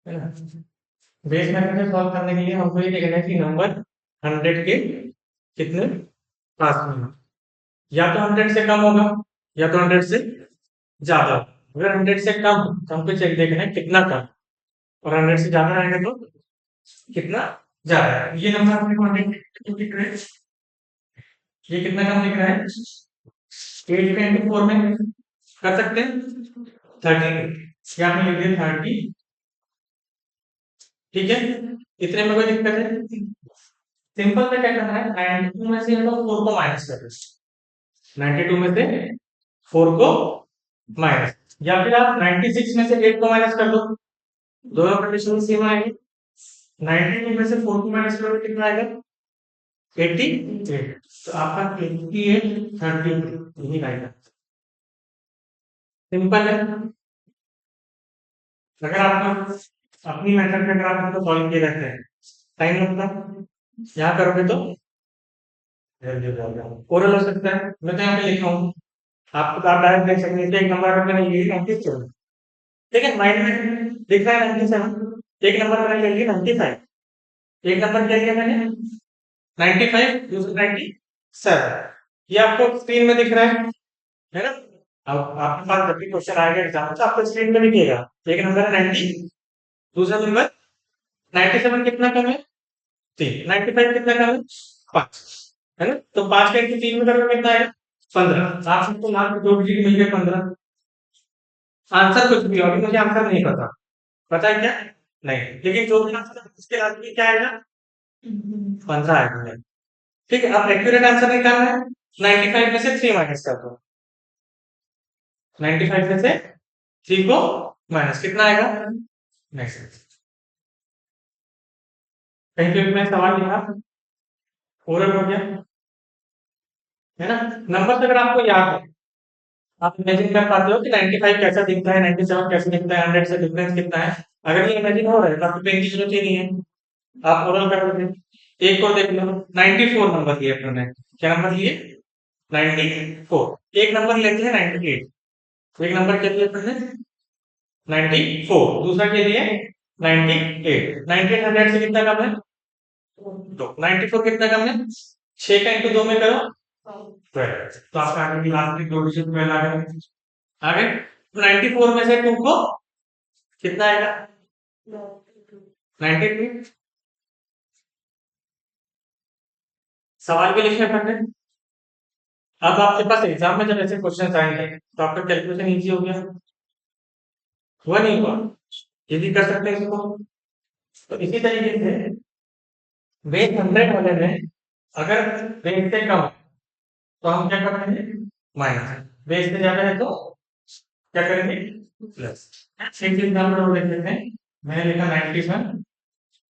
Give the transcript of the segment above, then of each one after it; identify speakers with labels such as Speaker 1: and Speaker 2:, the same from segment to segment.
Speaker 1: है ना। Base method से सॉल्व करने के लिए हमको ये देखना है कि नंबर 100 के कितने पास में है। या तो 100 से कम होगा या तो 100 से ज्यादा। अगर 100 से कम तो हमको चेक देखना है कितना कम, और 100 से ज्यादा रहेगा तो कितना ज्यादा है। ये नंबर अपने को 100 दिख रहा है, ये कितना कम दिख रहा है, 8 का इंटू 4 में कर सकते हैं 30, या फिर लिख दिया 30। ठीक है, इतने में कोई दिक्कत है। सिंपल में क्या करना है, 92 में से हम लोग 4 को माइनस कर दें। 92 में से 4 को माइनस, या फिर आप 96 में से 8 को माइनस कर दो, दोनों कंडीशन सेम आएंगे। 92 में से 4 को माइनस करोगे कितना आएगा, 88। तो आपका 88 30 यही आएगा। सिंपल है। अगर आपको अपनी मेथड में अगर आप इसको सॉल्व किए रहते हैं टाइम लगता है, यहाँ करोगे तो जल्दी हो जाएगा। ओरल हो सकता है, मैं तो यहाँ पे लिखा हूँ, आपको तो आप डायरेक्ट देख सकते हैं। एक नंबर मैंने ये 97, ठीक है, माइंड में दिख रहा है 97। एक नंबर मैंने ले लिया 95, एक नंबर क्या लिया मैंने 95, दूसरा 97। ये आपको स्क्रीन में दिख रहा है ना। अब आपके पास जब भी क्वेश्चन आएगा एग्जाम में तो आपको स्क्रीन में दिखेगा, एक नंबर है 90, दूसरा नंबर 97 कितना कम है 3, 95 कितना कम है 5, है ना। तो 5 का इंटू 3 में करोगे कितना आएगा 15। आप सबको मार्क 2 डिजिट मिल गए 15। आंसर कुछ भी हो, अभी मुझे आंसर नहीं पता, पता है क्या, नहीं, लेकिन जो भी आंसर है उसके लास्ट में क्या आएगा 15 आएगा। ठीक है, अब एक्यूरेट आंसर निकालना है, 95 में से 3 माइनस कर दो, 95 में से 3 को माइनस कितना आएगा नेक्स्ट। कहीं पे भी मैं सवाल लिखा, ओरल हो गया, है ना। नंबर अगर आपको याद है, आप इमेजिन कर पाते हो कि 95 कैसा दिखता है, 97 कैसा दिखता है, 100 से डिफरेंस कितना है। अगर ये इमेजिन हो रहा है तो आपको पेन की जरूरत ही नहीं है, आप ओरल कर दोगे। एक और देख लो, 94 नंबर लिए अपने, क्या नंबर लिए 94। एक नंबर लेते हैं 98, एक नंबर क्या लिया अपने 94, दूसरा क्या लिया 98। 98 100 से कितना कम है, तो 94 कितना कम है, 6 का इंटू 2 में करो 12। तो आपका आगे की लास्ट में 2 डिजिट 12 आ गए। आगे 94 में से 2 को कितना आएगा 93। सवाल भी लिखे पढ़ने। अब आपके पास एग्जाम में जब ऐसे क्वेश्चन आएंगे तो आपका कैलकुलेशन इजी हो गया, हुआ नहीं हुआ, ये भी कर सकते हैं इसको। तो इसी तरीके से बेस 100 वाले में अगर बेस से कम है तो हम क्या करेंगे माइनस, बेस से ज्यादा है तो क्या करेंगे प्लस। एक एग्जाम्पल और देख लेते हैं। मैंने लिखा 97,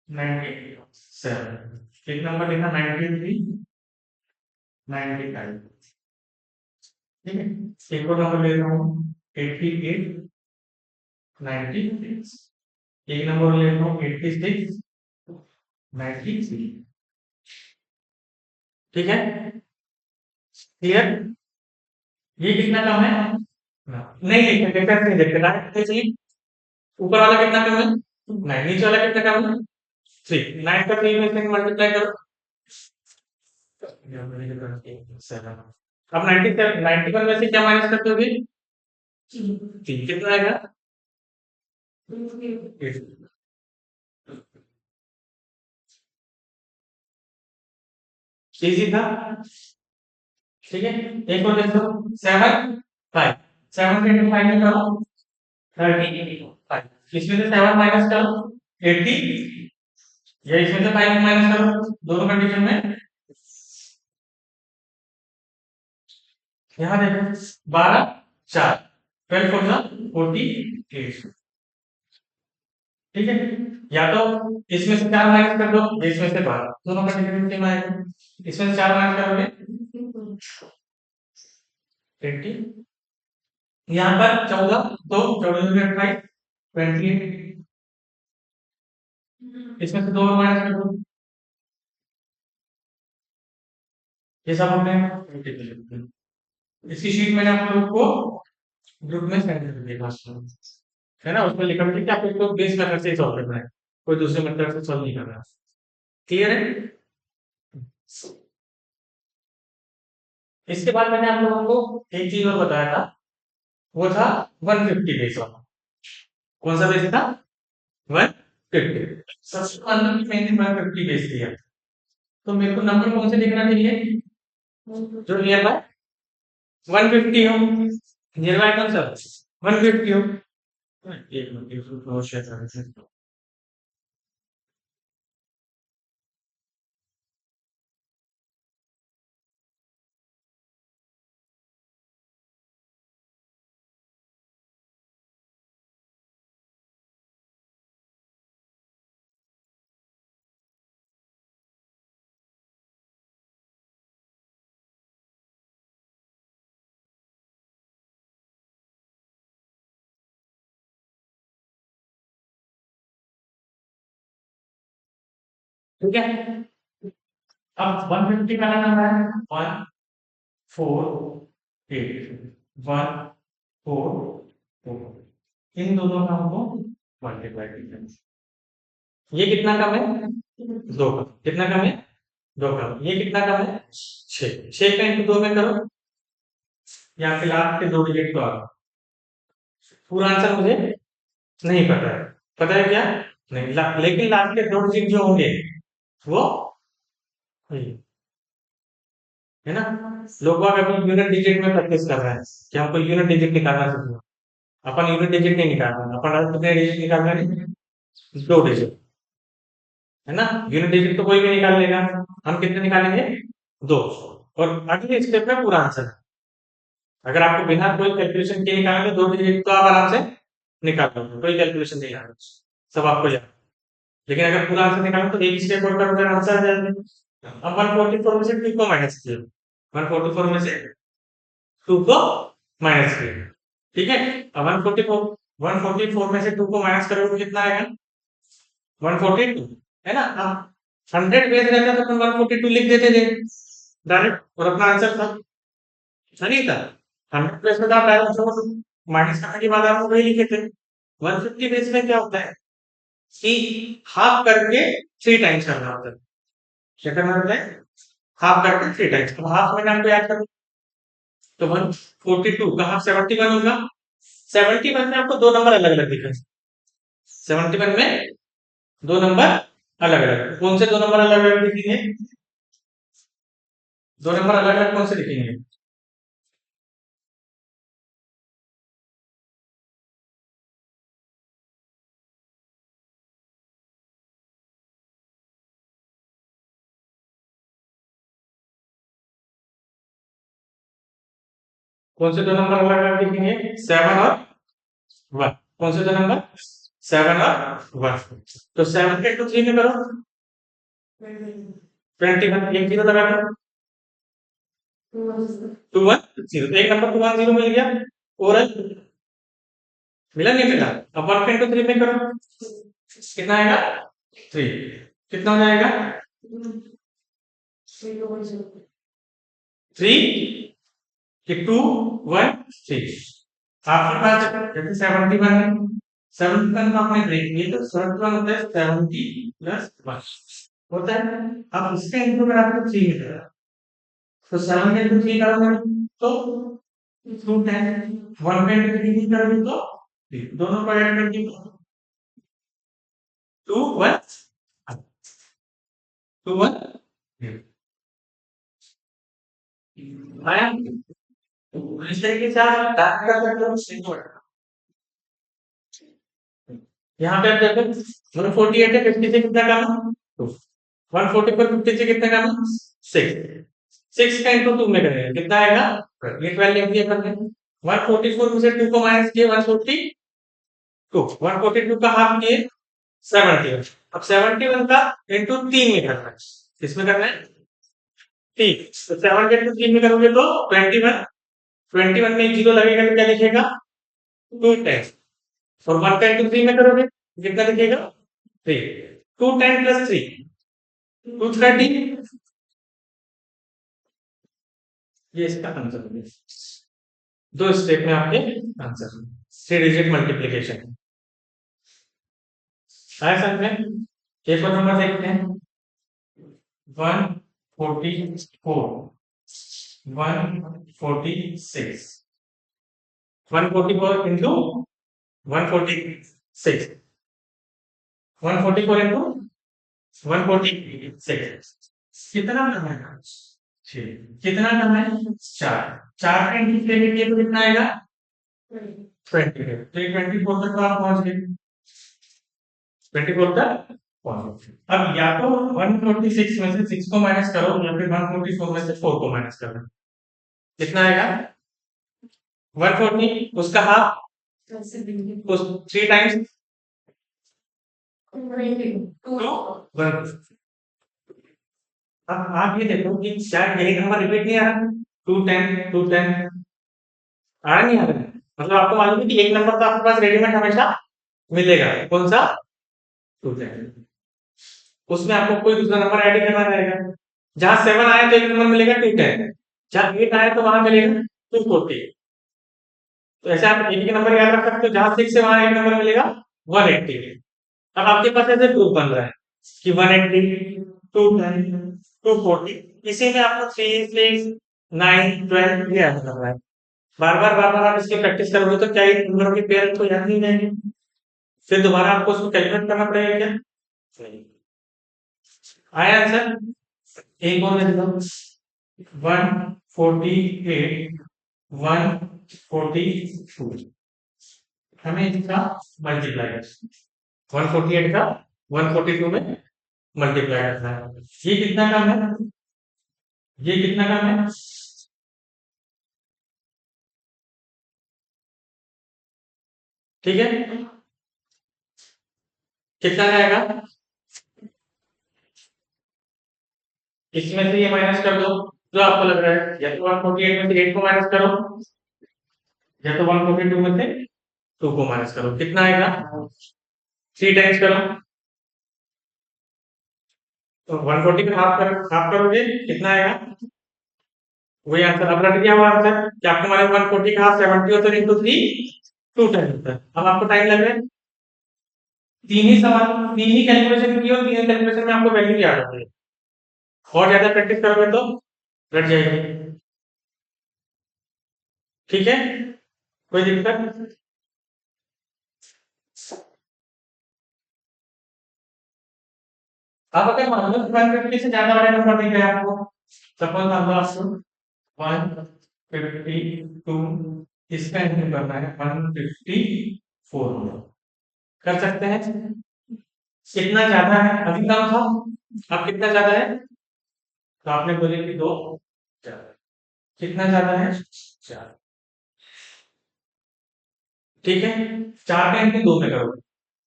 Speaker 1: 97, एक नंबर लिखा 93, 95, ठीक है। एक और नंबर ले रहा हूँ 88, 96, एक नंबर ले रहा हूँ 86, 93। ठीक है, क्लियर। ये कितना कम है नहीं लिखते, डिफरेंस नहीं देखते, डायरेक्ट चाहिए। ऊपर वाला कितना कम है 9, नीचे वाला कितना कम है 3। 9 का 3 में से मल्टीप्लाई करो, 7। अब 97, 91 में से क्या माइनस करते हो, 3 कितना आएगा 8। इजी था, ठीक है। एक और देखो 7 5, 7 इंटू 5 में करो 35, इसमें से 7 माइनस करो 80, या इसमें से 5 माइनस करो, दोनों कंडीशन में। यहाँ देखो 12 4, 12 4 जा 48, ठीक है। या तो इसमें से 4 माइनस कर दो, इसमें से 12, दोनों कंडीशन सेम आएगा। इसमें से 4 माइनस करोगे 80, यहाँ पर 14, तो 14 से 28 28, इसमें से 2 माइनस कर दो, ये सब हमने इसकी शीट मैंने आप लोगों को ग्रुप में सेंड कर दी। है ना, उसमें लिखा हुआ है कि आपको इसको बेस मेथड से ही सॉल्व करना है, कोई दूसरे मेथड से सॉल्व नहीं करना। क्लियर है? इसके बाद मैंने आप लोगों को एक चीज और बताया था, वो था 150 बेस वाला। कौन सा बेस था? 150। सबसे अंदर की मैंने 150 बेस दिया, तो मेरे को नंबर कौन से लिखना चाहिए जो नियर बाय 150 हो, नियर बाय कौन सा 150 हो। एक मिनट इसको क्रॉस चेक करते हैं। ठीक है, अब 150 का नंबर है 148, 144, इन दोनों का हमको मल्टीप्लाई करना है। ये कितना कम है? दो कम। कितना कम है? दो कम। ये कितना कम है? छह। छह का इंटू दो में करो, या फिर लास्ट के दो डिजिट को आओ। पूरा आंसर मुझे नहीं पता है। पता है क्या? नहीं लेकिन लास्ट के दो डिजिट जो होंगे वो है ना, लोग बाग अभी यूनिट डिजिट में प्रैक्टिस कर रहे हैं कि हमको यूनिट डिजिट निकालना सीखना। अपन यूनिट डिजिट नहीं निकाल रहे हैं, अपन कितने डिजिट निकाल रहे हैं? दो डिजिट, है ना। यूनिट डिजिट तो कोई भी निकाल लेगा, हम कितने निकालेंगे? दो। और अगले स्टेप में पूरा आंसर है। अगर आपको बिना कोई कैलकुलेशन के निकालेंगे दो डिजिट तो आप आराम से निकाल लोगे, कोई कैलकुलेशन नहीं आएगा, सब आपको याद। लेकिन अगर पूरा आंसर निकालो तो एक स्टेप और करोगे आंसर आ जाएगा। अब 144 में से 2 को माइनस किया, 144 में से 2 को माइनस किया, ठीक है। अब 144 में से 2 को माइनस करोगे तो कितना आएगा? 142, है ना। अब 100 बेस रहता तो अपन 142 लिख देते थे डायरेक्ट, और अपना आंसर था। ऐसा नहीं था, 100 बेस में तो आप डायरेक्ट माइनस करने के बाद आप वही लिखे थे। 150 बेस में क्या होता है कि हाफ करके 3 टाइम्स करना होता है। क्या करना होता है? हाफ करके 3 टाइम्स। तो हाफ मैंने आपको याद कर, तो 142 का हाफ 71 होगा। 71 में आपको दो नंबर अलग अलग दिखे, 71 में दो नंबर अलग अलग। कौन से दो नंबर अलग अलग दिखेंगे? दो नंबर अलग अलग कौन से दिखेंगे? कौन से दो नंबर अलग अलग दिखेंगे? 7 और 1। कौन से दो नंबर? 7 और 1। तो 7 के टू 3 में करो 21, एक जीरो लगा दो, 2 1 0, एक नंबर 2 1 0 मिल गया। और मिला नहीं मिला? अब 1 के टू 3 में करो, कितना आएगा? 3। कितना हो जाएगा? 3 कि 2 1 3। आपके पास जैसे 71 है, 71 को आपने ब्रेक किया तो 71 होता है 70 प्लस 1 होता है। अब इसका इंटू में आपको 3 मिलेगा, तो 7 इंटू 3 करोगे तो 210, 1 का इंटू 3 करोगे तो 3, दोनों को ऐड करके 2 1 2 1 आया। इस तरीके से आप डाटा कर सकते हो सिंपल। यहाँ पे आप देखो 148 है, 50 से कितना कम है? 2। 140 पर 50 से कितना कम है? 6। 6 का इंटू 2 में करेंगे कितना आएगा? ये 12 लिख दिया अपन ने। 144 में से 2 को माइनस किए 142, 142 का हाफ किए 71। अब 71 का इंटू 3 में करना है, किसमें करना है? 3। तो 7 के इंटू 3 में करोगे तो 21, 21 में एक जीरो लगेगा तो क्या लिखेगा? 210। और 1 का इंटू 3 में करोगे कितना लिखेगा? 3। 210 प्लस 3 230, ये इसका आंसर है। दो स्टेप में आपके आंसर, 3 डिजिट मल्टीप्लीकेशन। आया समझ में? एक और नंबर देखते हैं, 144, 146, 144 इंटू 146, 144 इंटू 146, कितना कम है? 6। कितना कम है? 4। 4 का इंटू 6 किया तो कितना आएगा? 20। तो ये 24 तक तो आप पहुंच गए, 24 तक पहुंच गए। अब या तो 146 में से 6 को माइनस करो या फिर 144 में से 4 को माइनस करो, कितना आएगा? 140, उसका हाफ, उस 3 टाइम्स 2 अब आप ये देखो कि क्या यही नंबर रिपीट नहीं आ रहा? 210, 210 आ रहा नहीं आ रहा? मतलब आपको मालूम है कि एक नंबर तो आपके पास रेडीमेड हमेशा मिलेगा, कौन सा? 210। उसमें आपको कोई दूसरा नंबर ऐड करना रहेगा। जहां 7 आए तो एक नंबर मिलेगा 210, जहां 8 आए तो वहां मिलेगा 240। तो ऐसे आप एक ही नंबर याद रख सकते हो, जहां 6 है वहां एक नंबर मिलेगा 180। अब आपके पास ऐसे प्रूफ बन रहा है कि 180, 210, 240, इसी में आपको 3, 6, 9, 12 ये ऐड करना है। बार बार आप इसकी प्रैक्टिस करोगे तो क्या ये नंबरों के पेयर तो याद नहीं रहेंगे, फिर दोबारा आपको उसको कैलकुलेट करना पड़ेगा क्या? नहीं। आया आंसर? एक और लिख दो, 148, 142, हमें इसका मल्टीप्लाई, 148 का 142 में मल्टीप्लाई करना है। ये कितना कम है? ये कितना कम है? ठीक है, कितना आएगा? इसमें से ये माइनस कर दो जो आपको लग रहा है, या तो 148 में से 8 को माइनस करो या तो 142 में से 2 को माइनस करो, कितना आएगा? 3 टाइम्स करो तो 140 में हाफ करोगे कितना आएगा? वही आंसर। अब रट गया वो आंसर कि आपको मालूम 140 का हाफ 70 होता है इंटू 3 2 टाइम होता है। अब आपको टाइम लग रहा है, तीन ही सवाल, तीन ही कैलकुलेशन की और तीन ही कैलकुलेशन में आपको वैल्यू याद होती है। और ज्यादा प्रैक्टिस करोगे तो रट जाएगी। ठीक है, कोई दिक्कत? अब अगर मान लो 150 से ज्यादा वाले नंबर दिख रहे हैं आपको, सपोज मान लो आपको 152, इसका आंसर करना है 154, कर सकते हैं? कितना ज्यादा है? अभी कम था, अब कितना ज्यादा है? तो आपने बोले कि 2 4, कितना ज्यादा है? 4। ठीक है, 4 का इंटू 2 में करोगे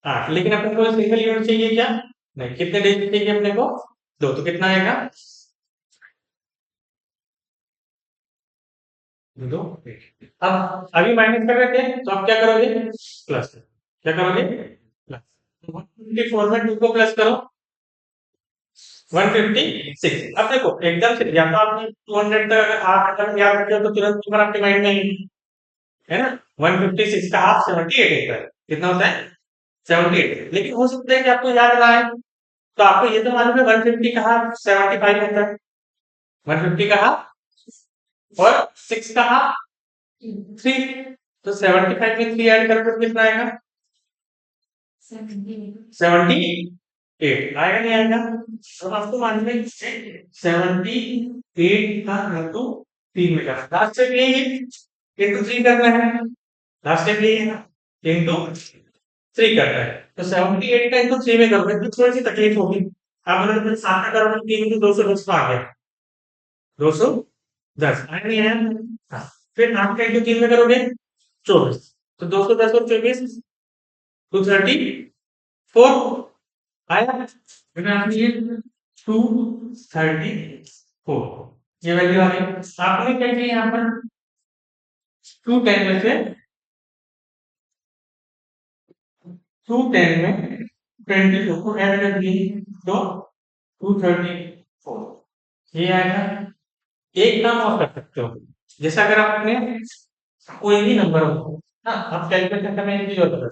Speaker 1: 8, लेकिन अपने को सिंगल यूनिट चाहिए क्या? नहीं, कितने डिजिट चाहिए अपने को? 2, तो कितना आएगा? 2। अब अभी माइनस कर रहे थे तो आप क्या करोगे? प्लस। क्या करोगे? प्लस। 154 में 2 को प्लस करो 156। अब देखो एकदम से, या तो आपने 200 तक अगर हाफ अगर याद रखे हो तो तुरंत नंबर आपके माइंड में आएंगे, है ना? 156 का हाफ 78 होता है, कितना होता है? 78। लेकिन हो सकता है कि आपको याद ना आए, तो आपको ये तो मालूम है 150 का हाफ 75 होता है, 150 का हाफ और 6 का हाफ 3, तो 75 में 3 ऐड करोगे तो कितना आएगा? 78 आएगा नहीं आएगा? तो आपको मालूम है 78 का इंटू 3 में करना, लास्ट स्टेप यही है, इंटू 3 करना है, लास्ट स्टेप यही है, इंटू 3 करना है। तो 78 का इंटू 3 में करोगे तो थोड़ी सी तकलीफ होगी। आप बोलोगे 7 का करोगे 3 इंटू 210 आ गया, 210 आया नहीं आया? हाँ। फिर 8 का इंटू 3 में करोगे 24, तो 210 और 24 234 आया, फिर आपने ये 234 ये वैल्यू आ गई। आपने क्या किया यहाँ पर 210 में से 210 में 22 को ऐड कर दिए तो 234 ये आएगा। एक काम और कर सकते हो, जैसे अगर आपने कोई भी नंबर हो ना, आप कैलकुलेशन करने की जरूरत है,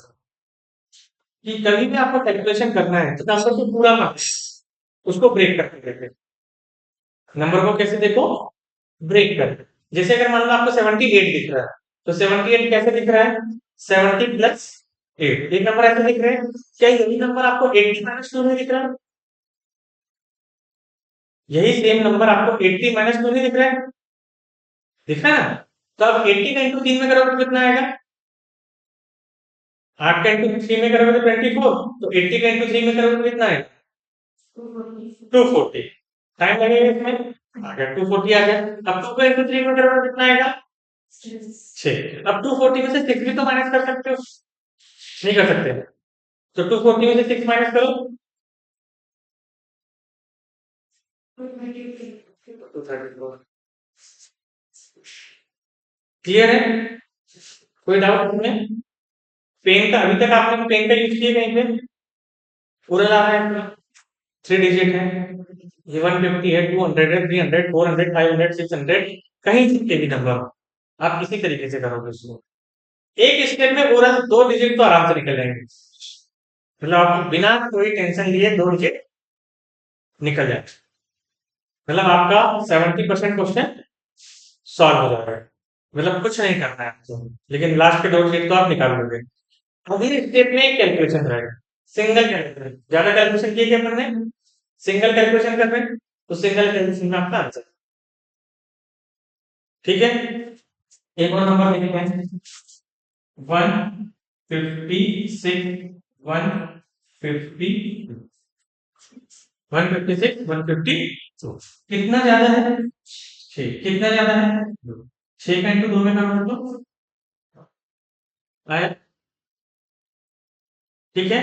Speaker 1: कि कभी भी आपको कैलकुलेशन करना है तो नंबर को पूरा मत उसको ब्रेक करके देते। नंबर को कैसे देखो, ब्रेक कर। जैसे अगर मान लो आपको 78 दिख रहा है, तो 78 कैसे दिख रहा है, 70 प्लस 8, एक नंबर ऐसे दिख रहे हैं। क्या यही नंबर आपको 80 माइनस 2 में दिख रहा है? यही सेम नंबर आपको 80 माइनस 2 में दिख रहा है? दिख रहा है ना? तो अब 80 का इंटू 3 में करोगे तो कितना आएगा? 8 का इंटू 3 में करोगे तो 24, तो 80 का इंटू 3 में करोगे तो कितना आएगा? 240। टाइम लगेगा इसमें, आ गया 240 आ गया। अब 2 का इंटू 3 में करोगे तो कितना आएगा? 6। अब 240 में से 6 भी तो माइनस कर सकते हो, नहीं कर सकते? तो 240 में से 6 माइनस करो, 234। क्लियर है? कोई डाउट इसमें? पेन का अभी तक आपने पेन का यूज किया कहीं पे? पूरा ला रहा है, 3 डिजिट है, ये 150 है, 200 है, 300, 400, 500, 600, कहीं से भी नंबर हो, आप किसी तरीके से करोगे उसको। एक स्टेप में पूरा 2 डिजिट तो आराम से निकल जाएंगे, मतलब आप बिना कोई टेंशन लिए 2 डिजिट निकल जाए। मतलब आपका 70% क्वेश्चन सॉल्व हो जाएगा, मतलब कुछ नहीं करना है आपको, लेकिन लास्ट के 2 डिजिट तो आप निकाल लोगे। अभी स्टेप में एक कैलकुलेशन रहेगा, सिंगल कैलकुलेशन। ज्यादा कैलकुलेशन किए क्या अपन ने? सिंगल कैलकुलेशन कर रहे हैं, तो सिंगल कैलकुलेशन में आपका आंसर। ठीक है, एक और नंबर लिखते हैं, 156, 150, 156, 152। कितना ज्यादा है? 6। कितना ज्यादा है? 6 का इंटू 2 में करोगे तो आया। ठीक है,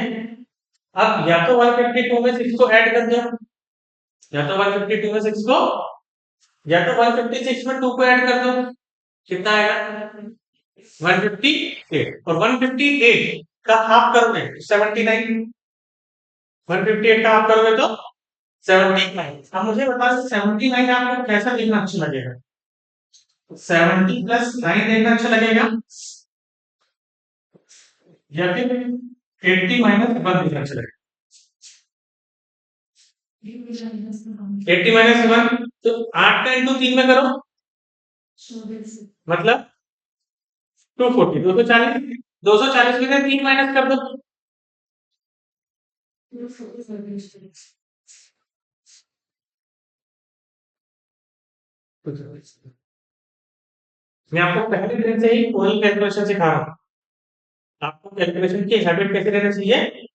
Speaker 1: अब या तो 152 में 6 को ऐड कर दो, या तो 152 में 6 को, या तो 156 में 2 को ऐड कर दो, कितना आएगा? 158। और 158 का हाफ करोगे 79, 158 का हाफ करोगे तो 79। अब मुझे बताओ 79 आपको कैसा लिखना अच्छा लगेगा? 70 प्लस 9 देखना अच्छा लगेगा, या फिर 80 माइनस 1 देखना अच्छा लगेगा? 80 माइनस 1, तो 8 का इंटू 3 में करो, मतलब 240, 240, 240 में से 3 माइनस कर दो, मैं आपको पहले दिन से ही कोई कैलकुलेशन सिखा रहा हूँ, आपको कैलकुलेशन की हैबिट कैसे रहना चाहिए,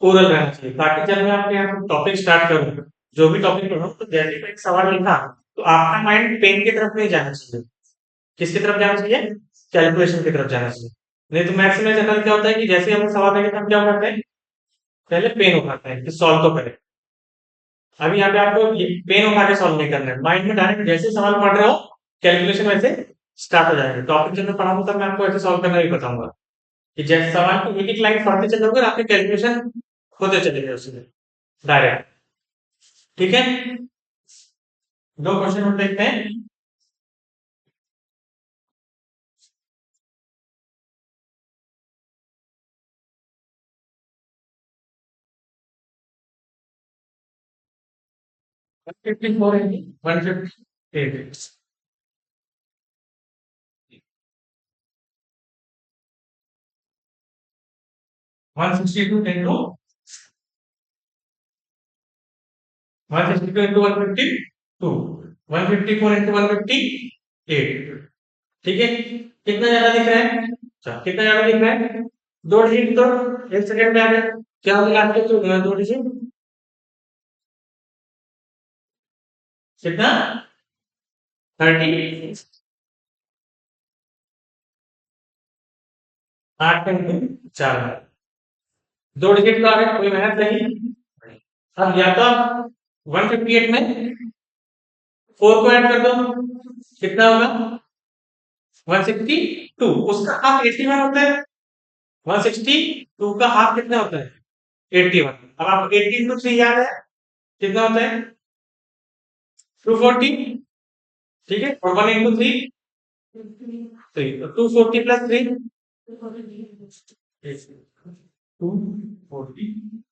Speaker 1: ओरल रहना चाहिए, ताकि जब मैं आपके यहाँ टॉपिक स्टार्ट करूँ, जो भी टॉपिक पढ़ूँ, तो जैसे मैं एक सवाल लिखा तो आपका माइंड पेन की तरफ नहीं जाना चाहिए, किसकी तरफ जाना चाहिए? कैलकुलेशन की तरफ जाना चाहिए। नहीं तो मैथ्स में जनरल क्या होता है कि जैसे हम सवाल देखें तो हम क्या करते हैं, पहले पेन उठाते हैं कि सॉल्व तो करें। अभी यहाँ पे आपको पेन उठा के सॉल्व नहीं करना है, माइंड में डायरेक्ट जैसे सवाल पढ़ रहे हो कैलकुलेशन वैसे स्टार्ट हो जाएगा। टॉपिक जब मैं पढ़ाऊंगा तब मैं आपको ऐसे सॉल्व करना भी बताऊंगा, कि जैसे सवाल को एक एक लाइन पढ़ते चलोगे और आपके कैलकुलेशन होते चलेंगे उसमें डायरेक्ट। ठीक है, दो क्वेश्चन हम देखते हैं। 154 है, 158, 162 इंटू 162 इंटू 152, 154 इंटू 158। ठीक है, कितना ज्यादा दिख रहा है? अच्छा, कितना ज्यादा दिख रहा है? 2 डिजिट तो 1 सेकेंड में आ गया, क्या मिला आपके तो 2 डिजिट, कितना? 30, 8 इंटू 4, 2 डिजिट का आ गया, कोई मेहनत नहीं। अब या तो आप 158 में 4 को ऐड कर दो, कितना होगा? 162। उसका हाफ 81 होता है, 162 का हाफ कितना होता है? 81। अब आपको 80 इंटू 3 याद है, कितना होता है? 240। ठीक है, और 1 इंटू 3, 3, तो 240 प्लस 3, 2, 40।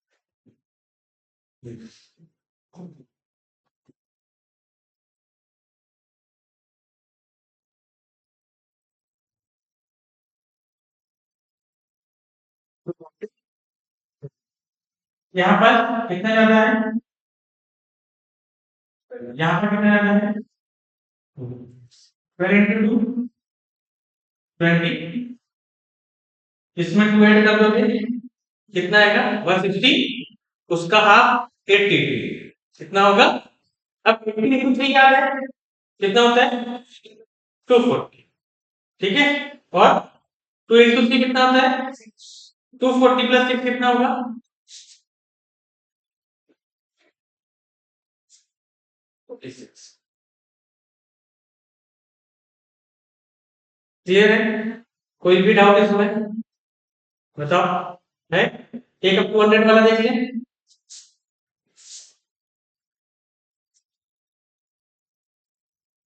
Speaker 1: यहाँ पर कितना ज्यादा है, यहाँ पर कितना ज्यादा है, 12 into 2 20, इसमें 2 ऐड कर दोगे कितना आएगा 160, उसका हाफ 80, कितना होगा, अब 80 into 3 याद है कितना होता है 240, ठीक है, और 2 into 3 कितना होता है 240 प्लस 6 कितना होगा 46। क्लियर है, कोई भी डाउट इसमें बताओ, है एक अब 200 वाला देख लें।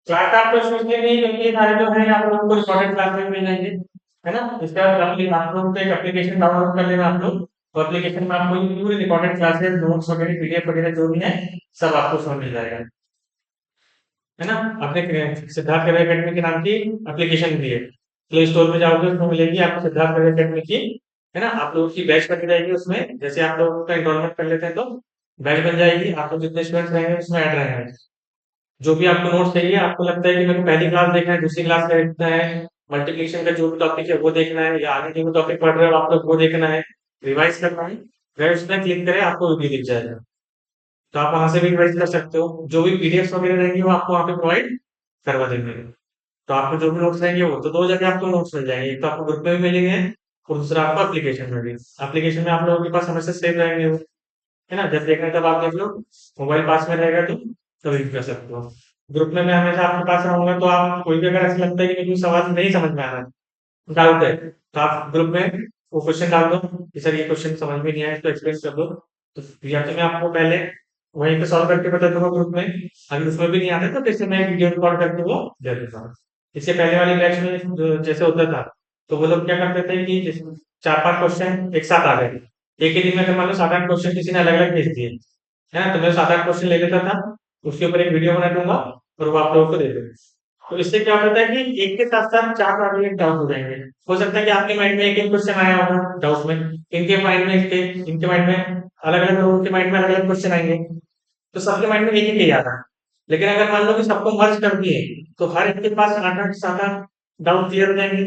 Speaker 1: क्लास आपको इसलिए नहीं क्योंकि ये सारे जो है आप लोगों को रिकॉर्डेड क्लास में मिल जाएंगे, है ना, इसका आप लोग एक एप्लीकेशन डाउनलोड कर लेना आप लोग, तो एप्लीकेशन में आपको पूरी रिकॉर्डेड क्लासेस नोट्स वगैरह पीडीएफ वगैरह जो भी है सब आपको उसमें मिल जाएगा, है ना। आपने सिद्धार्थ करियर अकेडमी के नाम की एप्लीकेशन दी है, प्ले स्टोर पे जाओगे उसमें मिलेगी आपको सिद्धार्थ करियर अकेडमी की, है ना, आप लोगों की बैच बन जाएगी उसमें, जैसे आप लोग का एनरोलमेंट कर लेते हैं तो बैच बन जाएगी, आप लोग जितने स्टूडेंट्स रहेंगे उसमें ऐड रहेंगे, जो भी आपको नोट्स चाहिए, आपको लगता है कि मेरे को पहली क्लास देखना है, दूसरी क्लास देखना है, मल्टीप्लिकेशन का जो भी टॉपिक है वो देखना है, या आगे जो भी टॉपिक पढ़ रहे हो आप लोग वो देखना है, रिवाइज करना है, वह उसमें क्लिक करें आपको वीडियो दिख जाएगा, तो आप वहां से भी रिवाइज कर सकते हो, जो भी पीडीएफ वगैरह रहेंगे वो आपको वहाँ पे प्रोवाइड करवा देंगे, तो आपको जो भी नोट्स रहेंगे वो तो दो जगह आपको नोट्स मिल जाएंगे, एक तो आपको ग्रुप में भी मिलेंगे और दूसरा आपको एप्लीकेशन में भी, एप्लीकेशन में आप लोगों के पास हमेशा सेव रहेंगे वो, है ना, जब देखना है तब आप देख लो, मोबाइल पास में रहेगा तो तभी कर सकते हो, ग्रुप में मैं हमेशा आपके पास रहूंगा, तो आप कोई भी अगर ऐसा लगता है कि मुझे सवाल नहीं समझ में आ रहा है, डाउट है, तो आप ग्रुप में वो क्वेश्चन डाल दो कि सर ये क्वेश्चन समझ में नहीं आया इसको एक्सप्लेन कर दो, तो या तो मैं आपको पहले वहीं पे सॉल्व करके बता दूंगा ग्रुप में, अगर उसमें भी नहीं आता तो फिर से मैं वीडियो रिकॉर्ड करके वो दे देता हूँ। इससे पहले वाली बैच में जैसे होता था, तो वो लोग क्या करते थे कि चार पांच क्वेश्चन एक साथ आ गए, एक ही दिन में अगर मान लो 7-8 क्वेश्चन किसी ने अलग अलग भेज दिए, है ना, तो मैं 7-8 क्वेश्चन ले लेता था, उसके ऊपर एक वीडियो बना दूंगा और वो आप लोगों को दे दूंगा, तो इससे क्या होता है कि एक के साथ साथ चार आर्गुमेंट डाउट हो जाएंगे, हो सकता है कि आपके माइंड में एक एक क्वेश्चन आया होगा डाउट में, इनके माइंड में इनके माइंड में अलग अलग लोगों के माइंड में अलग अलग क्वेश्चन आएंगे, तो सबके माइंड में एक ही आता है, लेकिन अगर मान लो कि सबको मर्ज कर दिए तो हर एक के पास 8-8 7-8 डाउट क्लियर हो जाएंगे,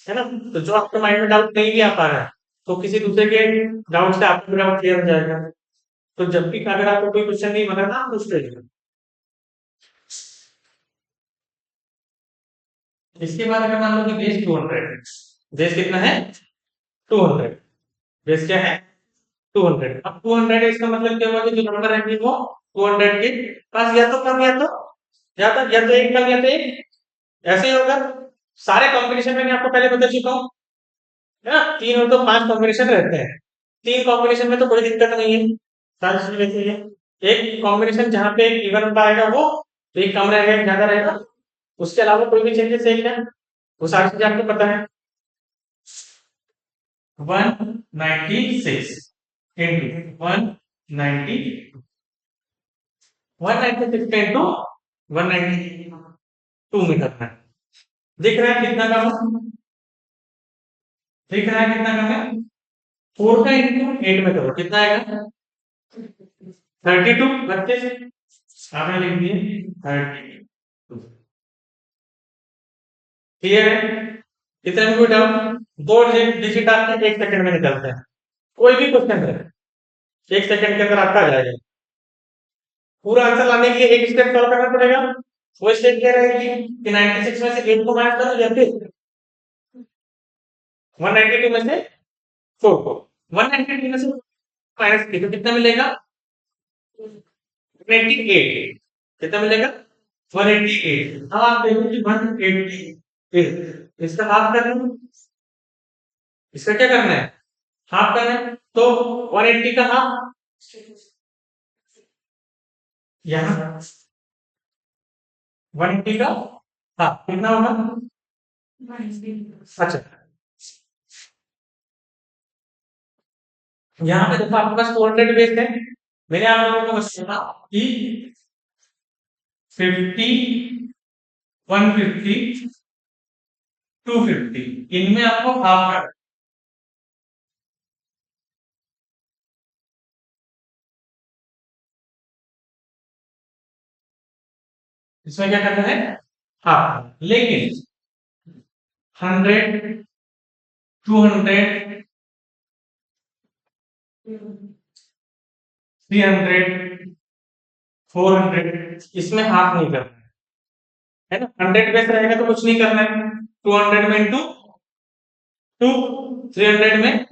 Speaker 1: है ना, तो जो आपके माइंड में डाउट नहीं भी आ पा रहा है तो किसी दूसरे के डाउट से आपका डाउट क्लियर हो जाएगा, तो जब भी अगर आपको कोई क्वेश्चन नहीं बना ना आप पूछ लीजिए। इसके बाद अगर मान लो कि बेस 200, बेस कितना है 200, बेस क्या है 200, अब 200 है इसका मतलब क्या हुआ कि जो नंबर है वो 200 के पास या तो कम या तो एक कम या तो एक ऐसे ही होगा, सारे कॉम्बिनेशन में मैं आपको पहले बता चुका हूँ, है ना, 3 और तो 5 कॉम्बिनेशन रहते हैं, 3 कॉम्बिनेशन में तो कोई दिक्कत नहीं है, सारी चीजें वैसे ही है, एक कॉम्बिनेशन जहाँ पे एक इवन नंबर आएगा वो तो एक कम रहेगा एक ज्यादा रहेगा, उसके अलावा कोई भी चेंजेस है क्या, वो सारी चीजें आपको पता है, 196 इंटू 190 196 इंटू 192 में करना है, दिख रहा है कितना कम है, दिख रहा है कितना कम है, 4 का इंटू 8 में करो कितना आएगा 32, 32 आपने लिख दिए 32, क्लियर है, कितने में कोई डाउट, दो डिजिट आपके 1 सेकंड में निकलते हैं, कोई भी क्वेश्चन है 1 सेकंड के अंदर आपका आ जाएगा, पूरा आंसर लाने के लिए एक स्टेप फॉलो करना पड़ेगा, वो स्टेप क्या रहेगी कि 96 में से 8 को माइनस करो या फिर 192 में से 4 को, 192 में से माइनस तो कितना मिलेगा 188, कितना मिलेगा 188, अब आप देखो कि 188 इसका हाफ करना है, इसका क्या करना है हाफ करना है, तो 180 का हाफ यहाँ 180 का हाफ कितना होगा, अच्छा यहाँ पे देखो आपके पास 400 बेस है। मैंने आप लोगों को बताया कि 50, 150, 250 इनमें आपको हाफ कर, इसमें क्या करना है, हाफ। लेकिन 100, 200, 300, 400 इसमें हाफ नहीं करना है ना। 100 बेस रहेगा तो कुछ नहीं करना है। 200 में इंटू 2, 300 में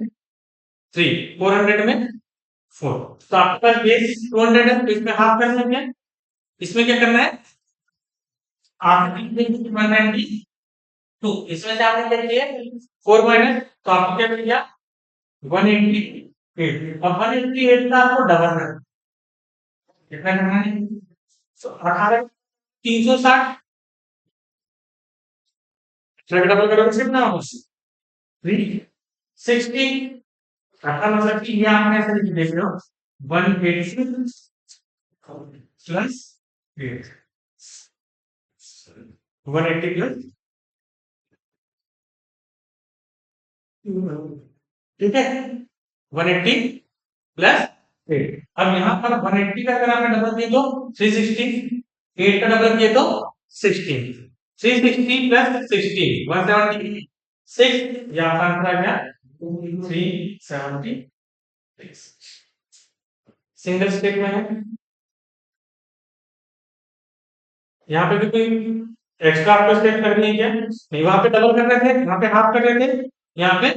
Speaker 1: 3, 400 में 4। तो आपके पास बेस 200 है तो इसमें हाफ करना है क्या, इसमें क्या करना है, आपने 192, इसमें से आपने क्या किया 4 माइनस, तो आपको क्या मिल गया 188। अब 188 का आपको डबल करना है। कितना करना है, तो 18, 360 डबल करोगे कितना होगा 360। का मतलब कि ये आपने ऐसे लिख देख रहे हो 180 प्लस 8, 180 प्लस, ठीक है 180 प्लस 8। अब यहाँ पर 180 का अगर आपने डबल किया तो 360, 8 का डबल किया तो 16, 360 प्लस 16 176, या आपका आंसर आ गया 376। सिंगल स्टेप में है, यहाँ पे भी कोई एक्स्ट्रा आपको स्टेप करनी है क्या, नहीं, वहां पे डबल कर रहे थे, यहाँ पे हाफ कर रहे थे, यहाँ पे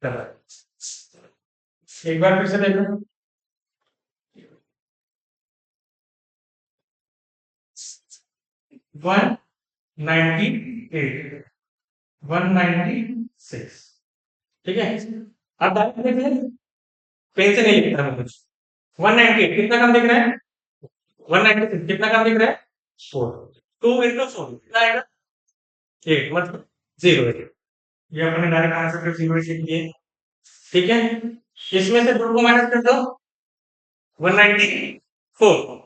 Speaker 1: डबल। एक बार फिर से देखो, 198, 196, ठीक है। अब डायरेक्ट देखिए, पेन से नहीं लिखता मैं कुछ। 198 कितना कम दिख रहा है, 196 कितना कम दिख रहा है 4, 2 इंटू 4 कितना आएगा 8, मतलब 0। ये अपने डायरेक्ट आंसर पे 0 लिख दिए, ठीक है। इसमें से 2 को माइनस कर दो 194,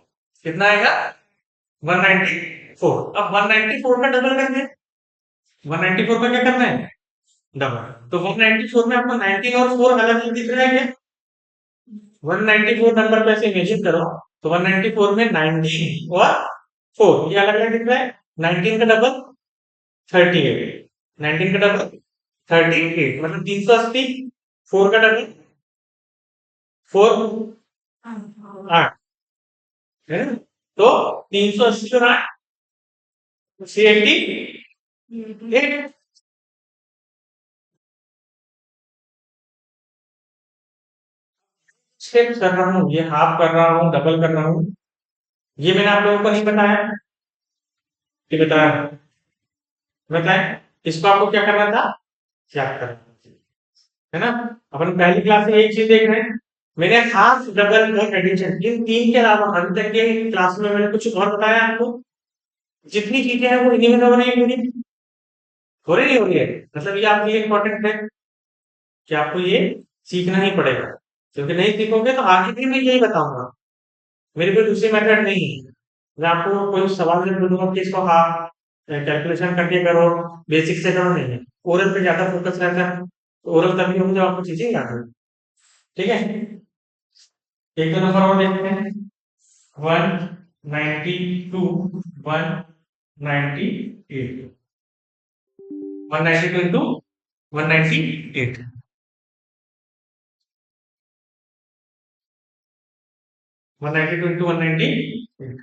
Speaker 1: कितना आएगा 194। अब 194 का डबल कर दे, 194 का क्या करना है डबल, तो 194 में आपको 19 और 4 अलग अलग दिख रहा है क्या, 194 नंबर पे ऐसे इमेजिन करो, तो 194 में 19 और 4 ये अलग अलग दिख रहा है। 19 का डबल 38, 19 का डबल 38 मतलब 380, 4 का डबल 4 8 है ना, तो 380 और 8 388। स्टेप कर रहा हूँ, ये हाफ कर रहा हूँ, डबल कर रहा हूँ, ये मैंने आप लोगों को नहीं बताया कि बताया, बताया इसको आपको क्या करना था, याद करना, है ना। अपन पहली क्लास में एक चीज देख रहे हैं, मैंने हाफ डबल और एडिशन इन तीन के अलावा अभी तक के क्लास में मैंने कुछ और बताया आपको, जितनी चीजें हैं वो इन्हीं में हो रही है मेरी, हो रही नहीं हो रही है, मतलब ये आपके लिए इंपॉर्टेंट है कि आपको ये सीखना ही पड़ेगा, क्योंकि नहीं सीखोगे तो आगे भी मैं यही बताऊंगा, मेरी कोई दूसरी मेथड नहीं है। मैं आपको कोई सवाल जब बोलूंगा कि इसको हाँ कैलकुलेशन करके करो, बेसिक से करो, नहीं है, ओरल पे ज्यादा फोकस रहता है, तो ओरल तभी होगा जब आपको चीजें याद हो, ठीक है। एक दो नंबर और देखते हैं, 192, 198, 192 इंटू 198, 192 इंटू 198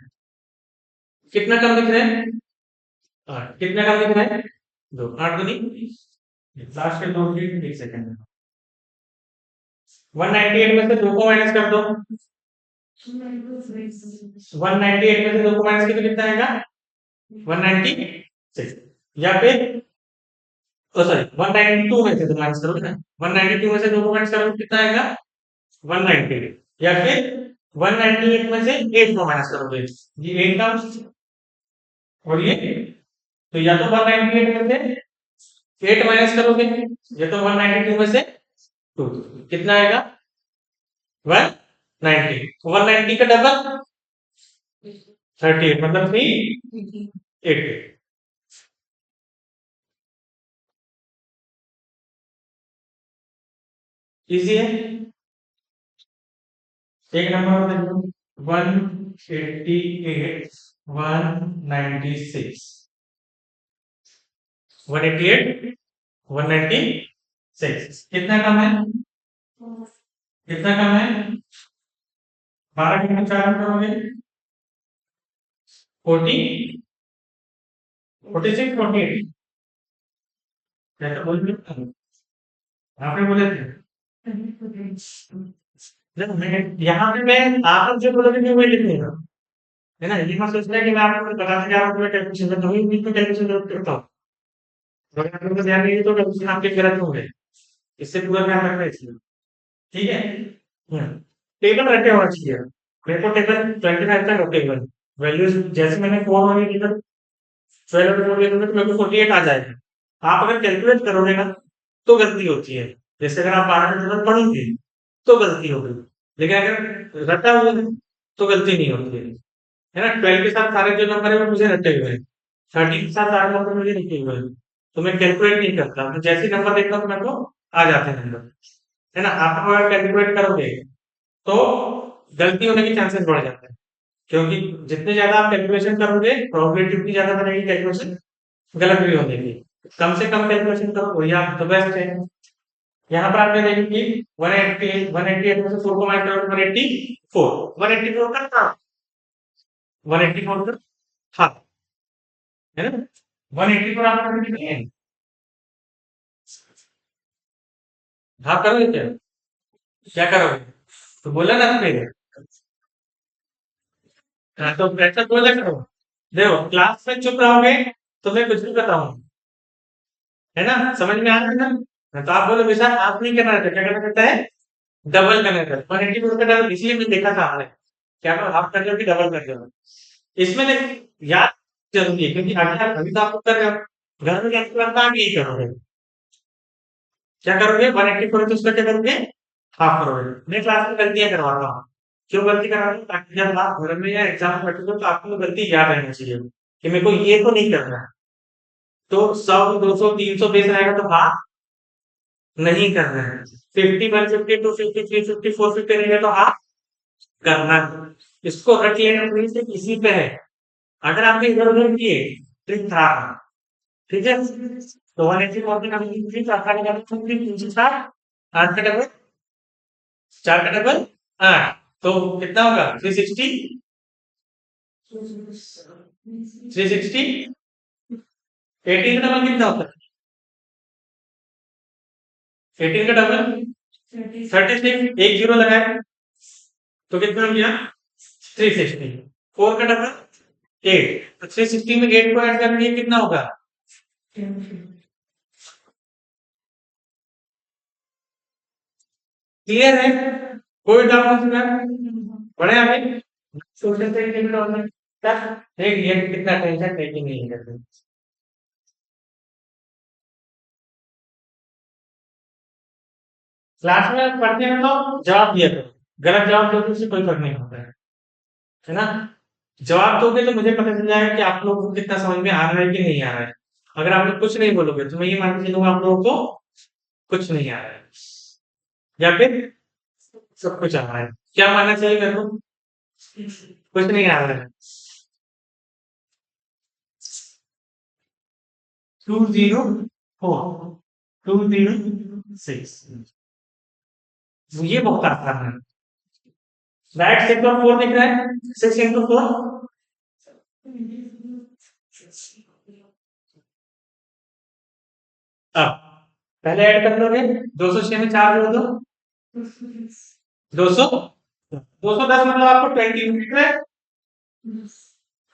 Speaker 1: कितना कम दिख रहा है 8, कितना कम दिख रहा है 2, 8 दूनी, लास्ट के 2 डिजिट, एक सेकंड, 198 में से 2 को माइनस कर दो, 198 में से 2 को माइनस किया तो कितना आएगा 196, या फिर ओ सॉरी 192 में से तो माइनस करोगे ना, 192 में से 2 को माइनस करोगे कितना आएगा 198, या फिर 198 में से 8 को माइनस करोगे, ये 8 का और ये, तो या तो 198 में से 8 माइनस करोगे, या तो 192 में से 2, कितना आएगा 190, 190 का डबल 38 मतलब 380। इजी है। एक नंबर और देख लो, 188, 196, 188, 196 कितना कम है? कितना कम है? 12 के 4 करोगे 40, 46, 48। क्या तो बोल रहे हो? आपने बोले थे। जब मैं यहाँ पे मैं आप जो बोलोगे मैं वही लिख लेगा, है ना? ये मत सोचना कि मैं आपको बताने जा रहा हूँ, मैं कैलकुलेशन करता हूँ, बीच में कैलकुलेशन जरूर करता हूँ। अगर आपको ध्यान नहीं है तो कैलकुलेशन आपके गलत होंगे, इससे पूरा ध्यान रखना चाहिए। ठीक है। टेबल रखे होना चाहिए। मेरे को टेबल 25 तक रखेगा, वैल्यूज जैसे मैंने 4 वाली टेबल 12 और 4 तो मेरे को 48 आ जाएगा। आप अगर कैलकुलेट करोगे ना तो गलती होती है। जैसे अगर आप 12 का टेबल पढ़ोगे तो गलती होगी, लेकिन अगर रटा हुआ है तो गलती नहीं होती है ना? 12 के साथ सारे जो नंबर है वो मुझे रटे हुए हैं, 13 के साथ सारे नंबर मुझे लिखे हुए हैं, तो मैं कैलकुलेट नहीं करता, तो जैसे ही नंबर देखता हूँ मेरे को आ जाते हैं नंबर, है ना? आप अगर कैलकुलेट करोगे तो गलती होने के चांसेस बढ़ जाते हैं, क्योंकि जितने ज्यादा आप कैलकुलेशन करोगे प्रोबेबिलिटी उतनी ज्यादा बनेगी कैलकुलेशन गलत भी होने की। कम से कम कैलकुलेशन करो वही आप तो बेस्ट है। यहाँ पर आपने देखी कि 188, 188 में से 4 को माइनस करो 184, 184 का था, 184 का था, है ना? 184 आपने कितनी है? हाँ करोगे क्या? क्या करोगे? तो बोला ना फिर। हाँ तो ऐसा बोला करो। देखो क्लास में चुप रहोगे तो मैं कुछ भी बताऊं, है ना? समझ में आ रहा है ना? हाँ, तो आप बोलो बेटा आप नहीं करना रहता, क्या करना रहता है? डबल करना रहता है। 184 का डबल इसलिए मैं देखा था आपने, क्या करो हाफ कर लो कि डबल कर लो। इसमें देख याद जरूरी है, क्योंकि आगे आप अभी तो आप कर रहे हो, घर में कैसे करना आप यही करोगे। क्या करोगे? 184 तो उसका क्या करोगे? हाफ करोगे। मैं क्लास में गलतियां करवाता हूँ। क्यों गलती करवाता हूँ? ताकि जब आप घर में या एग्जाम में बैठोगे तो आपको गलती याद रहनी चाहिए कि मेरे को ये तो नहीं करना है। तो 100, 200, 300 बेस रहेगा तो हाफ नहीं करना है। 50, 152, 53, 54, 50 रहेगा तो हाफ करना है। इसको रट लेना कोई से किसी पे है। अगर आपने इधर उधर किए ट्रिक था, ठीक है? तो 180 का फिफ्टी आठ का डबल 360, 8 का डबल 4 का डबल 8, तो कितना होगा? 360, 360। 18 का डबल कितना होता है? 18 का डबल 36, एक जीरो लगाए तो कितना हो गया? 360। 4 का डबल 8, तो 360 में 8 को ऐड कर दिए कितना होगा? क्लियर है? कोई डाउट नहीं? पढ़े अभी सोशल टेक्निक में क्या देख ये कितना टेंशन टेकिंग नहीं करते। क्लास में पढ़ते हैं तो जवाब दिया करो, गलत जवाब दोगे उससे कोई फर्क नहीं पड़ता है ना? जवाब दोगे तो मुझे पता चल जाएगा कि आप लोगों को कितना समझ में आ रहा है कि नहीं आ रहा है। अगर आप लोग कुछ नहीं बोलोगे तो मैं ये मान के चलूंगा आप लोगों को कुछ नहीं आ रहा है, या फिर सब कुछ आ रहा है। क्या मानना चाहिए मेरे को? कुछ नहीं आ रहा है। 204, 206, ये बहुत आसान है। राइट सेक्टर 4 दिख रहा है, 6 into 4। अब पहले ऐड कर लोगे, 206 में 4 जोड़ दो, 200, 210 मतलब आपको 21 दिख रहा है,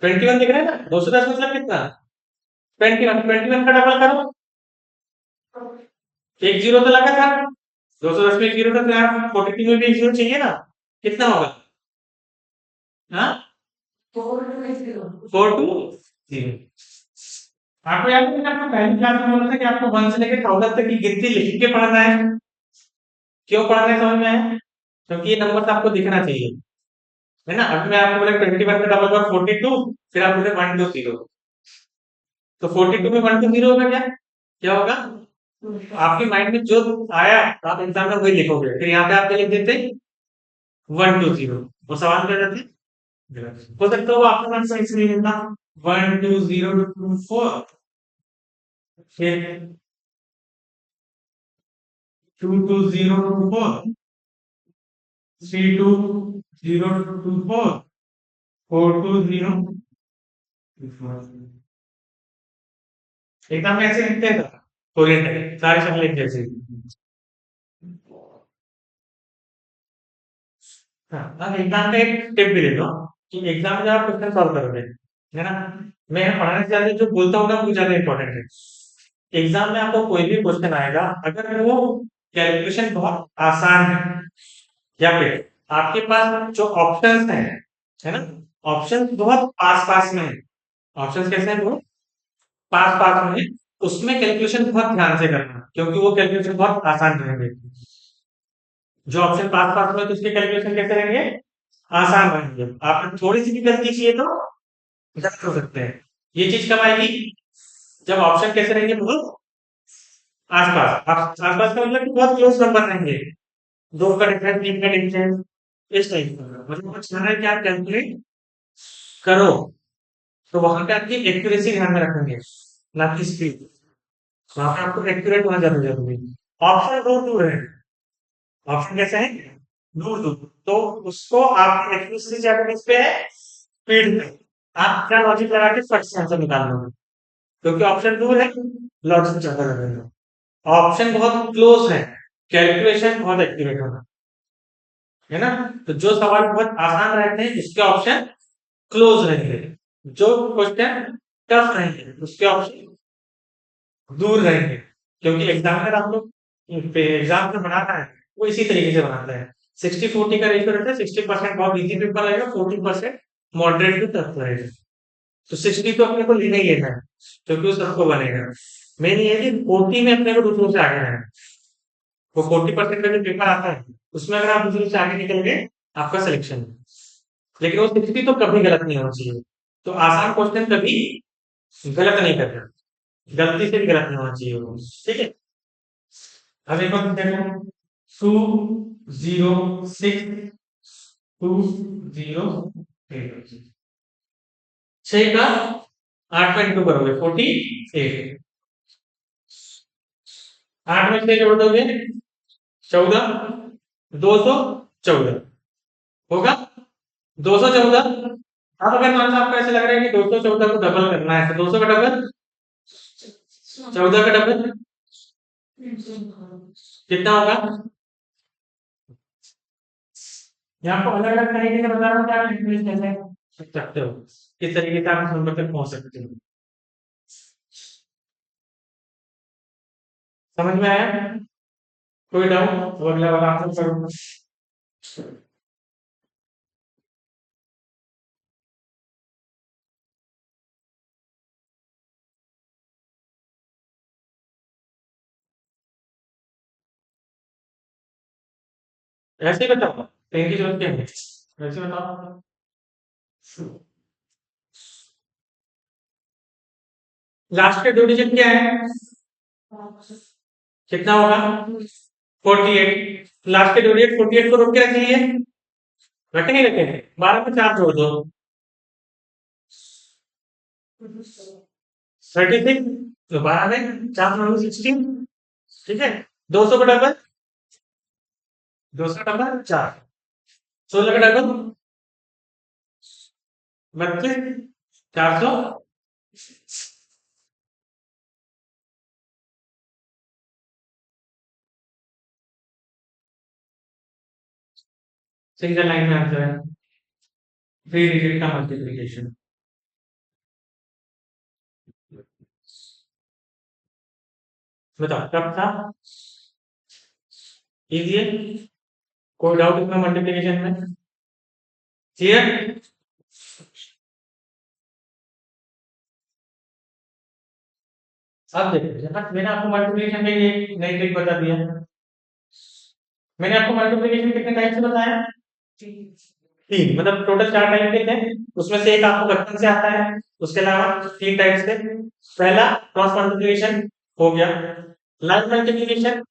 Speaker 1: 21 दिख रहा है ना? 210 मतलब कितना? 21, 21 का डबल करो, एक जीरो तो लगा था, 210 में एक जीरो था तो यहाँ 43 में भी एक जीरो चाहिए ना? कितना होगा? हाँ 420। आपको याद है आपको पहली क्लास में बोला था कि आपको 1 से लेकर 1000 तक की गिनती लिख के पढ़ना है। क्यों पढ़ना है समझ में आया? क्योंकि ये नंबर आपको दिखना चाहिए, है ना? अभी मैं आपको बोला 21 का डबल बार 42, फिर आप बोले 120, तो 42 में 120 होगा क्या? क्या होगा? आपके माइंड में जो आया आप एग्जाम में वही लिखोगे, फिर यहाँ पे आप क्या लिख देते? 120, वो सवाल कर रहे थे। हो सकता है वो आपका मन सही से नहीं मिलता। 12024, फिर 22024, 320224, 42024। एग्जाम में ऐसे लिखते हैं कोरियन टाइप सारे शब्द लिख जैसे। हाँ, अब एग्जाम का एक टिप भी दे दो कि एग्जाम में जब आप क्वेश्चन सॉल्व करोगे, है ना, मैं पढ़ाने से ज्यादा जो बोलता हूँ ना वो ज्यादा इंपॉर्टेंट है। एग्जाम में आपको कोई भी क्वेश्चन आएगा, अगर वो कैलकुलेशन बहुत आसान है, या फिर आपके पास जो ऑप्शंस हैं, है ना, ऑप्शंस बहुत पास पास में है, ऑप्शंस कैसे हैं वो पास पास में है, उसमें कैलकुलेशन बहुत ध्यान से करना, क्योंकि वो कैलकुलेशन बहुत आसान रहेंगे। जो ऑप्शन पास पास में है, तो उसके कैलकुलेशन कैसे रहेंगे? आसान रहेंगे। आपने थोड़ी सी भी गलती की है तो गलत हो सकते हैं। ये चीज कब आएगी? जब ऑप्शन कैसे रहेंगे? बहुत आसपास। आसपास का मतलब कि बहुत क्लोज नंबर रहेंगे, दो का डिफरेंस, तीन का डिफरेंस, इस टाइप का मतलब कुछ चाह रहा है कि आप कैलकुलेट करो, तो वहां पे आपकी एक्यूरेसी ध्यान में रखेंगे, ना कि स्पीड। वहां पे आपको एक्यूरेट होना ज्यादा जरूरी है। ऑप्शन दूर दूर है, ऑप्शन कैसे है? दूर दूर, तो उसको आप एक्यूरेसी ज्यादा किस पे है? स्पीड पे। आप क्या लॉजिक लगा के फट से आंसर निकाल लोगे, क्योंकि ऑप्शन दूर है, लॉजिक ज्यादा लगेगा। ऑप्शन बहुत क्लोज है, कैलकुलेशन बहुत एक्यूरेट होगा, है ना? तो जो सवाल बहुत आसान रहते हैं उसके ऑप्शन क्लोज रहेंगे, जो क्वेश्चन टफ रहेंगे उसके ऑप्शन दूर रहेंगे, क्योंकि एग्जामिनर आपको एग्जाम जो बनाता है वो इसी तरीके से बनाता है। 60-40 का रेशियो रहता है, 60% बहुत इजी पेपर रहेगा, 40% मॉडरेट टू टफ रहेगा। तो 60 तो अपने को लेना ही लेना है, क्योंकि वो सबको बनेगा। मेन ये है कि 40 में अपने को दूसरों से आगे रहना है। वो 40% का जो पेपर आता है उसमें अगर आप दूसरों से आगे निकल गए, आपका सिलेक्शन है। लेकिन वो 60 तो कभी गलत नहीं होना चाहिए। तो आसान क्वेश्चन कभी गलत नहीं करना, गलती से भी गलत नहीं होना चाहिए वो, ठीक है? अब एक बार देखो, 206 208, 6 का 8.2 करोगे 48, 8 में 6 जोड़ दोगे 14, 214 होगा 214। अब अगर मान लो आपको ऐसे लग रहा है कि 214 को डबल करना है, तो 200 का डबल 14 का डबल कितना होगा? ये आपको अलग अलग तरीके से बता रहा हूँ कि आप इंक्रीज कैसे कर सकते हो, किस तरीके से आप इस नंबर तक पहुंच सकते हो। समझ में आया? कोई डाउट तो अगला वाला आप करूंगा। ऐसे ही बताओ, पेन की जरूरत क्या है? ऐसे बताओ। लास्ट के दो डिजिट क्या है? कितना होगा? 48। लास्ट के दो डिजिट 48 को रोक के रखेंगे, रखे नहीं रखे? 12 में 4 जोड़ दो, 36। तो 12 में 4 जोड़ दो 16, ठीक है? 200 का डबल 200 का डबल 4, 16 का डबल 32, 400। सिंगल लाइन में आंसर है, 3 डिजिट का मल्टीप्लीकेशन। बताओ कब था? इजी है, कोई डाउट इसमें मल्टीप्लीकेशन में? क्लियर? अब देखो, जब मैंने आपको मल्टीप्लीकेशन में ये नई ट्रिक बता दिया, मैंने आपको मल्टीप्लिकेशन कितने टाइप से बताया? तीन, मतलब टोटल चार टाइप के थे, उसमें से एक आपको बचपन से आता है, उसके अलावा तीन टाइप से। पहला क्रॉस मल्टीप्लिकेशन हो गया। लाइन मल्टीप्लिकेशन,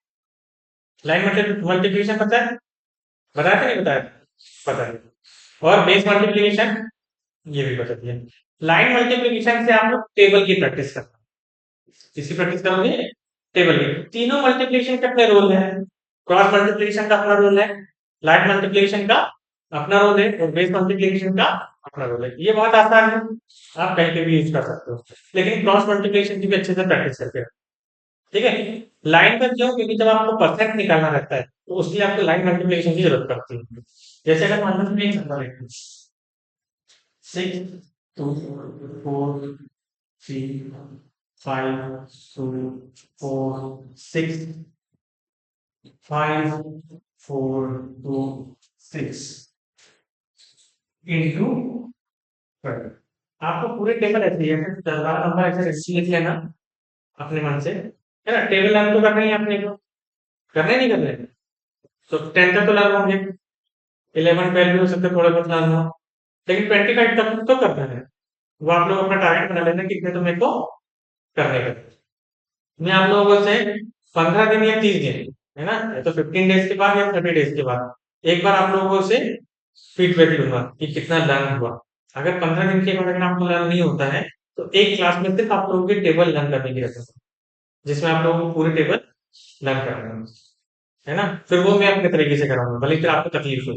Speaker 1: लाइन मल्टीप्लिकेशन पता है? बताया था नहीं बताया? पता है। और बेस मल्टीप्लिकेशन, ये भी बता दिया। लाइन मल्टीप्लिकेशन से आप लोग टेबल की प्रैक्टिस करना। किसकी प्रैक्टिस करोगे? टेबल की। तीनों मल्टीप्लिकेशन के अपने रोल है। क्रॉस मल्टीप्लिकेशन का अपना रोल है, लाइन मल्टीप्लिकेशन का अपना रोल है, और बेस मल्टीप्लिकेशन का अपना रोल है। ये बहुत आसान है, आप कहीं पे भी यूज कर सकते हो, लेकिन क्रॉस मल्टीप्लिकेशन की भी अच्छे से प्रैक्टिस करके रखो। ठीक है। लाइन का क्यों? क्योंकि जब आपको परसेंट निकालना रहता है तो उसके लिए आपको लाइन मल्टीप्लिकेशन की जरूरत पड़ती है। जैसे अगर मान लो मैं एक नंबर है 6 2 4 3 5 2 6 इंटू 12। आपको पूरे टेबल ऐसे ही ऐसे 10 नंबर ऐसे लिख लेना अपने मन से, है ना? टेबल लर्न तो करना ही है अपने को, करने नहीं करने? तो 10 तक तो लर्न होंगे, 11 12 भी हो सकते हैं, थोड़े बहुत लर्न हो, लेकिन 25 तक तो करना है। वो आप लोग अपना टारगेट बना लेना कितने तो मेरे को करने का। मैं आप लोगों से 15 दिन या 30 दिन, है ना, या तो 15 डेज के बाद या 30 डेज के बाद एक बार आप लोगों से फीडबैक लूंगा कि कितना लर्न हुआ। अगर 15 दिन के बाद अगर आपको लर्न नहीं होता है तो एक क्लास में सिर्फ आप लोगों की टेबल लर्न करने की रहती है, जिसमें आप लोगों को पूरी टेबल लर्न करना है ना? फिर वो मैं अपने तरीके से कराऊंगा, भले फिर आपको तकलीफ हो,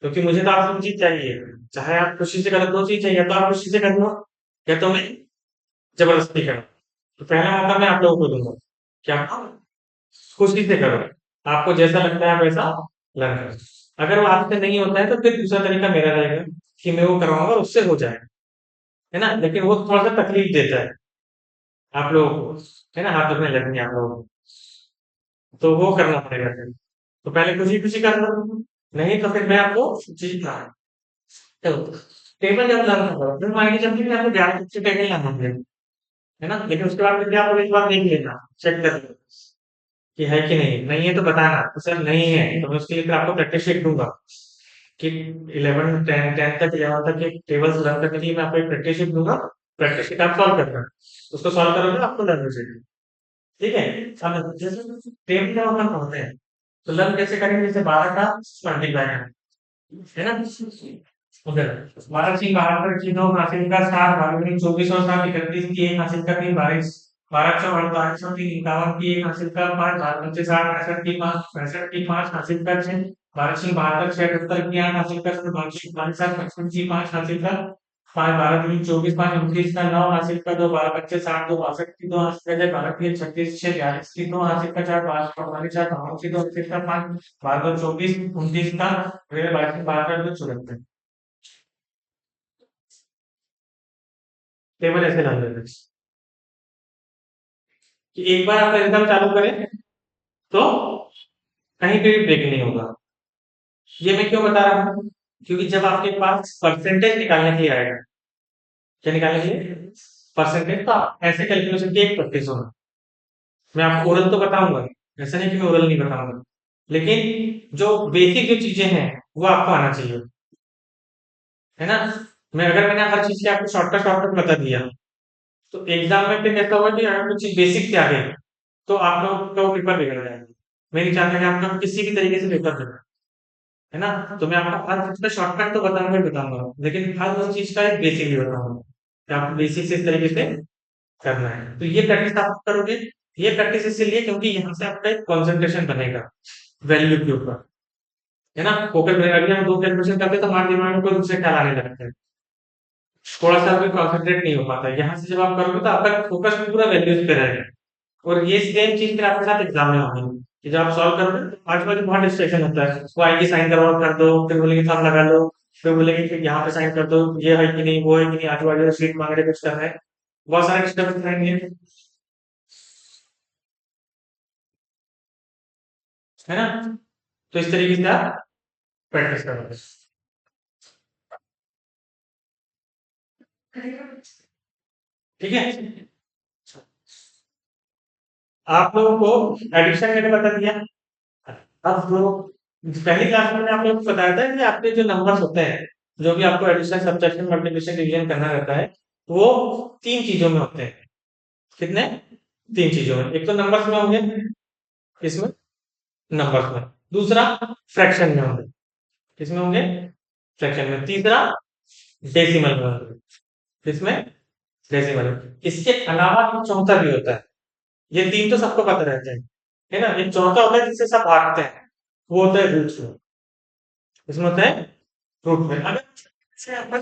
Speaker 1: क्योंकि मुझे तो आपको चीज चाहिए। चाहे आप खुशी से करो, दो चीज चाहिए, या तो आप खुशी से कर लो या तो मैं जबरदस्ती करूँ। तो पहला मौका मैं आप लोगों को दूंगा, क्या खुशी से करो, आपको जैसा लगता है वैसा लर्न करो। अगर वो आपसे नहीं होता है तो फिर दूसरा तरीका मेरा रहेगा कि मैं वो करवाऊंगा और उससे हो जाएगा, है ना? लेकिन वो थोड़ा सा तकलीफ देता है आप लोगों को, है ना, हाथ दुखने लगेंगे आप लोगों को, तो वो करना पड़ेगा फिर। तो पहले खुशी खुशी कर लो, नहीं तो फिर मैं आपको जीतना है। चलो, टेबल जब लर्न करो, फिर मान के चलते हैं कि आपको 11 बच्चे टेबल लर्न होंगे, है ना? लेकिन उसके बाद फिर क्या आप एक बार देख लेना, चेक कर लो कि है कि नहीं, नहीं है तो बताना तो सर नहीं है, तो मैं उसके लिए फिर आपको प्रैक्टिस शीट दूंगा कि 11 10 तक 11 तक के टेबल्स लर्न करने के लिए मैं आपको एक प्रैक्टिस शीट दूंगा। प्रैक्टिस शीट आप सॉल्व करना, उसको सॉल्व करोगे आपको लर्न हो जाएगी। ठीक है। अब जैसे टेबल का हम पढ़ते हैं, तो लर्न कैसे करेंगे? जैसे 12 का मल्टीप्लाई है ना, उधर 12 की 2 हासिल का 7 12 24 और 7 31 की 1 हासिल का 3 22 12 51 की 1 हासिल का 5 12 60 65 की 5 65 की 5 हासिल का 6 12 72 76 की 8 हासिल का 12 7 55 की 5 हासिल का 5 12 24 5 29 का 9 हासिल का 2 12 25 60 2 62 की 2 हासिल का 12 3 36 6 42 की 2 हासिल का 4 5 45 4 52 की 2 हासिल का 5 12 24 29 का फिर 22 12 74 टेबल ऐसे डाल देते हैं कि एक बार आप एग्जाम चालू करें तो कहीं पे भी ब्रेक नहीं होगा। ये मैं क्यों बता रहा हूँ? क्योंकि जब आपके पास परसेंटेज निकालने के लिए आएगा, क्या निकालने के लिए? परसेंटेज, तो आप ऐसे कैलकुलेशन की एक प्रैक्टिस होगा। मैं आपको ओरल तो बताऊंगा, ऐसा नहीं कि मैं ओरल नहीं बताऊंगा, लेकिन जो बेसिक जो चीजें हैं वो आपको आना चाहिए, है ना? मैंने हर चीज की आपको शॉर्टकट बता दिया, तो एग्जाम में फिर ऐसा होगा कि अगर कुछ चीज बेसिक से आ गई तो आप लोग का पेपर बिगड़ जाएगा। मैं नहीं चाहता कि आपका किसी भी तरीके से पेपर बिगड़े, है ना? तो मैं आपको हर चीज का शॉर्टकट तो बताऊंगा ही बताऊंगा, लेकिन हर उस चीज का एक बेसिक भी बताऊंगा कि आपको बेसिक से इस तरीके से करना है। तो ये प्रैक्टिस आप करोगे, ये प्रैक्टिस इसलिए क्योंकि यहाँ से आपका एक कॉन्सेंट्रेशन बनेगा वैल्यू के ऊपर, है ना? फोकस बनेगा। अभी हम दो कैलकुलेशन करते हैं तो हमारे दिमाग में कोई दूसरे ख्याल आने लगते हैं, थोड़ा सा भी कॉन्सेंट्रेट नहीं हो पाता है। यहाँ से जब आप करोगे तो आपका फोकस पूरा वैल्यूज पे रहेगा, और ये सेम चीज फिर आपके साथ एग्जाम में होगी कि जब आप सॉल्व करोगे तो आजू बाजू बहुत डिस्ट्रेक्शन होता है, वो आएगी साइन करवा कर दो, फिर बोलेंगे थंब लगा लो, फिर बोलेंगे कि यहाँ पे साइन कर दो, ये है कि नहीं, वो है कि नहीं, आजू बाजू सीट मांग रहे, कुछ कर रहे हैं, बहुत सारे डिस्टर्बेंस रहेंगे, है ना? तो इस तरीके से आप प्रैक्टिस करोगे। ठीक है। आप लोगों को एडिशन मैंने बता दिया, अब जो पहली क्लास में मैंने आप लोगों को बताया था कि आपके जो नंबर्स होते हैं, जो भी आपको एडिशन, सब्ट्रैक्शन, मल्टीप्लिकेशन, डिवीजन करना रहता है, वो 3 चीज़ों में होते हैं। कितने? 3 चीज़ों में। एक तो नंबर्स में होंगे, किसमें? नंबर्स में। दूसरा फ्रैक्शन में होंगे। किसमें होंगे? फ्रैक्शन में। तीसरा डेसिमल में होंगे। किसमें? डेसिमल में। इसके अलावा एक चौथा भी होता है। ये 3 तो सबको पता रहते हैं, है ना? एक चौथा होता है जिससे सब भागते हैं, वो होता है रूट्स में। इसमें होता है रूट में। अगर से अपन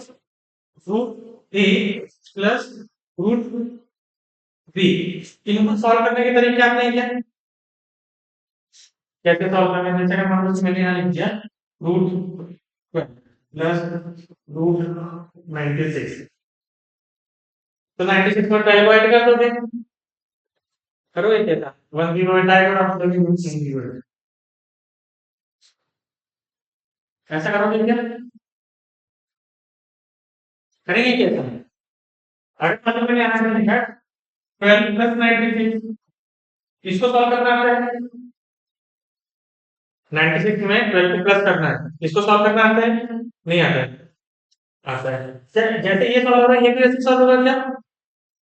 Speaker 1: रूट ए प्लस रूट बी, इनको सॉल्व करने के तरीके आपने क्या कैसे सॉल्व करने हैं? जैसे अगर मान लो मैंने यहाँ लिख दिया रूट प्लस रूट 96, तो 96 में 12 को ऐड कर दोगे, करोगे कैसा? 1 भी में ऐड करो, आप दोगे रूट 3 भी में। ऐसा करोगे क्या? करेंगे कैसा? अगर मान लो मैंने यहाँ से लिखा 12 प्लस 96, इसको सॉल्व करना आता है? 96 में 12 को प्लस करना है, इसको सॉल्व करना आता है? नहीं आता है। आता है। जैसे ये सॉल्व हो रहा है, ये भी ऐसे सॉल्व होगा क्या?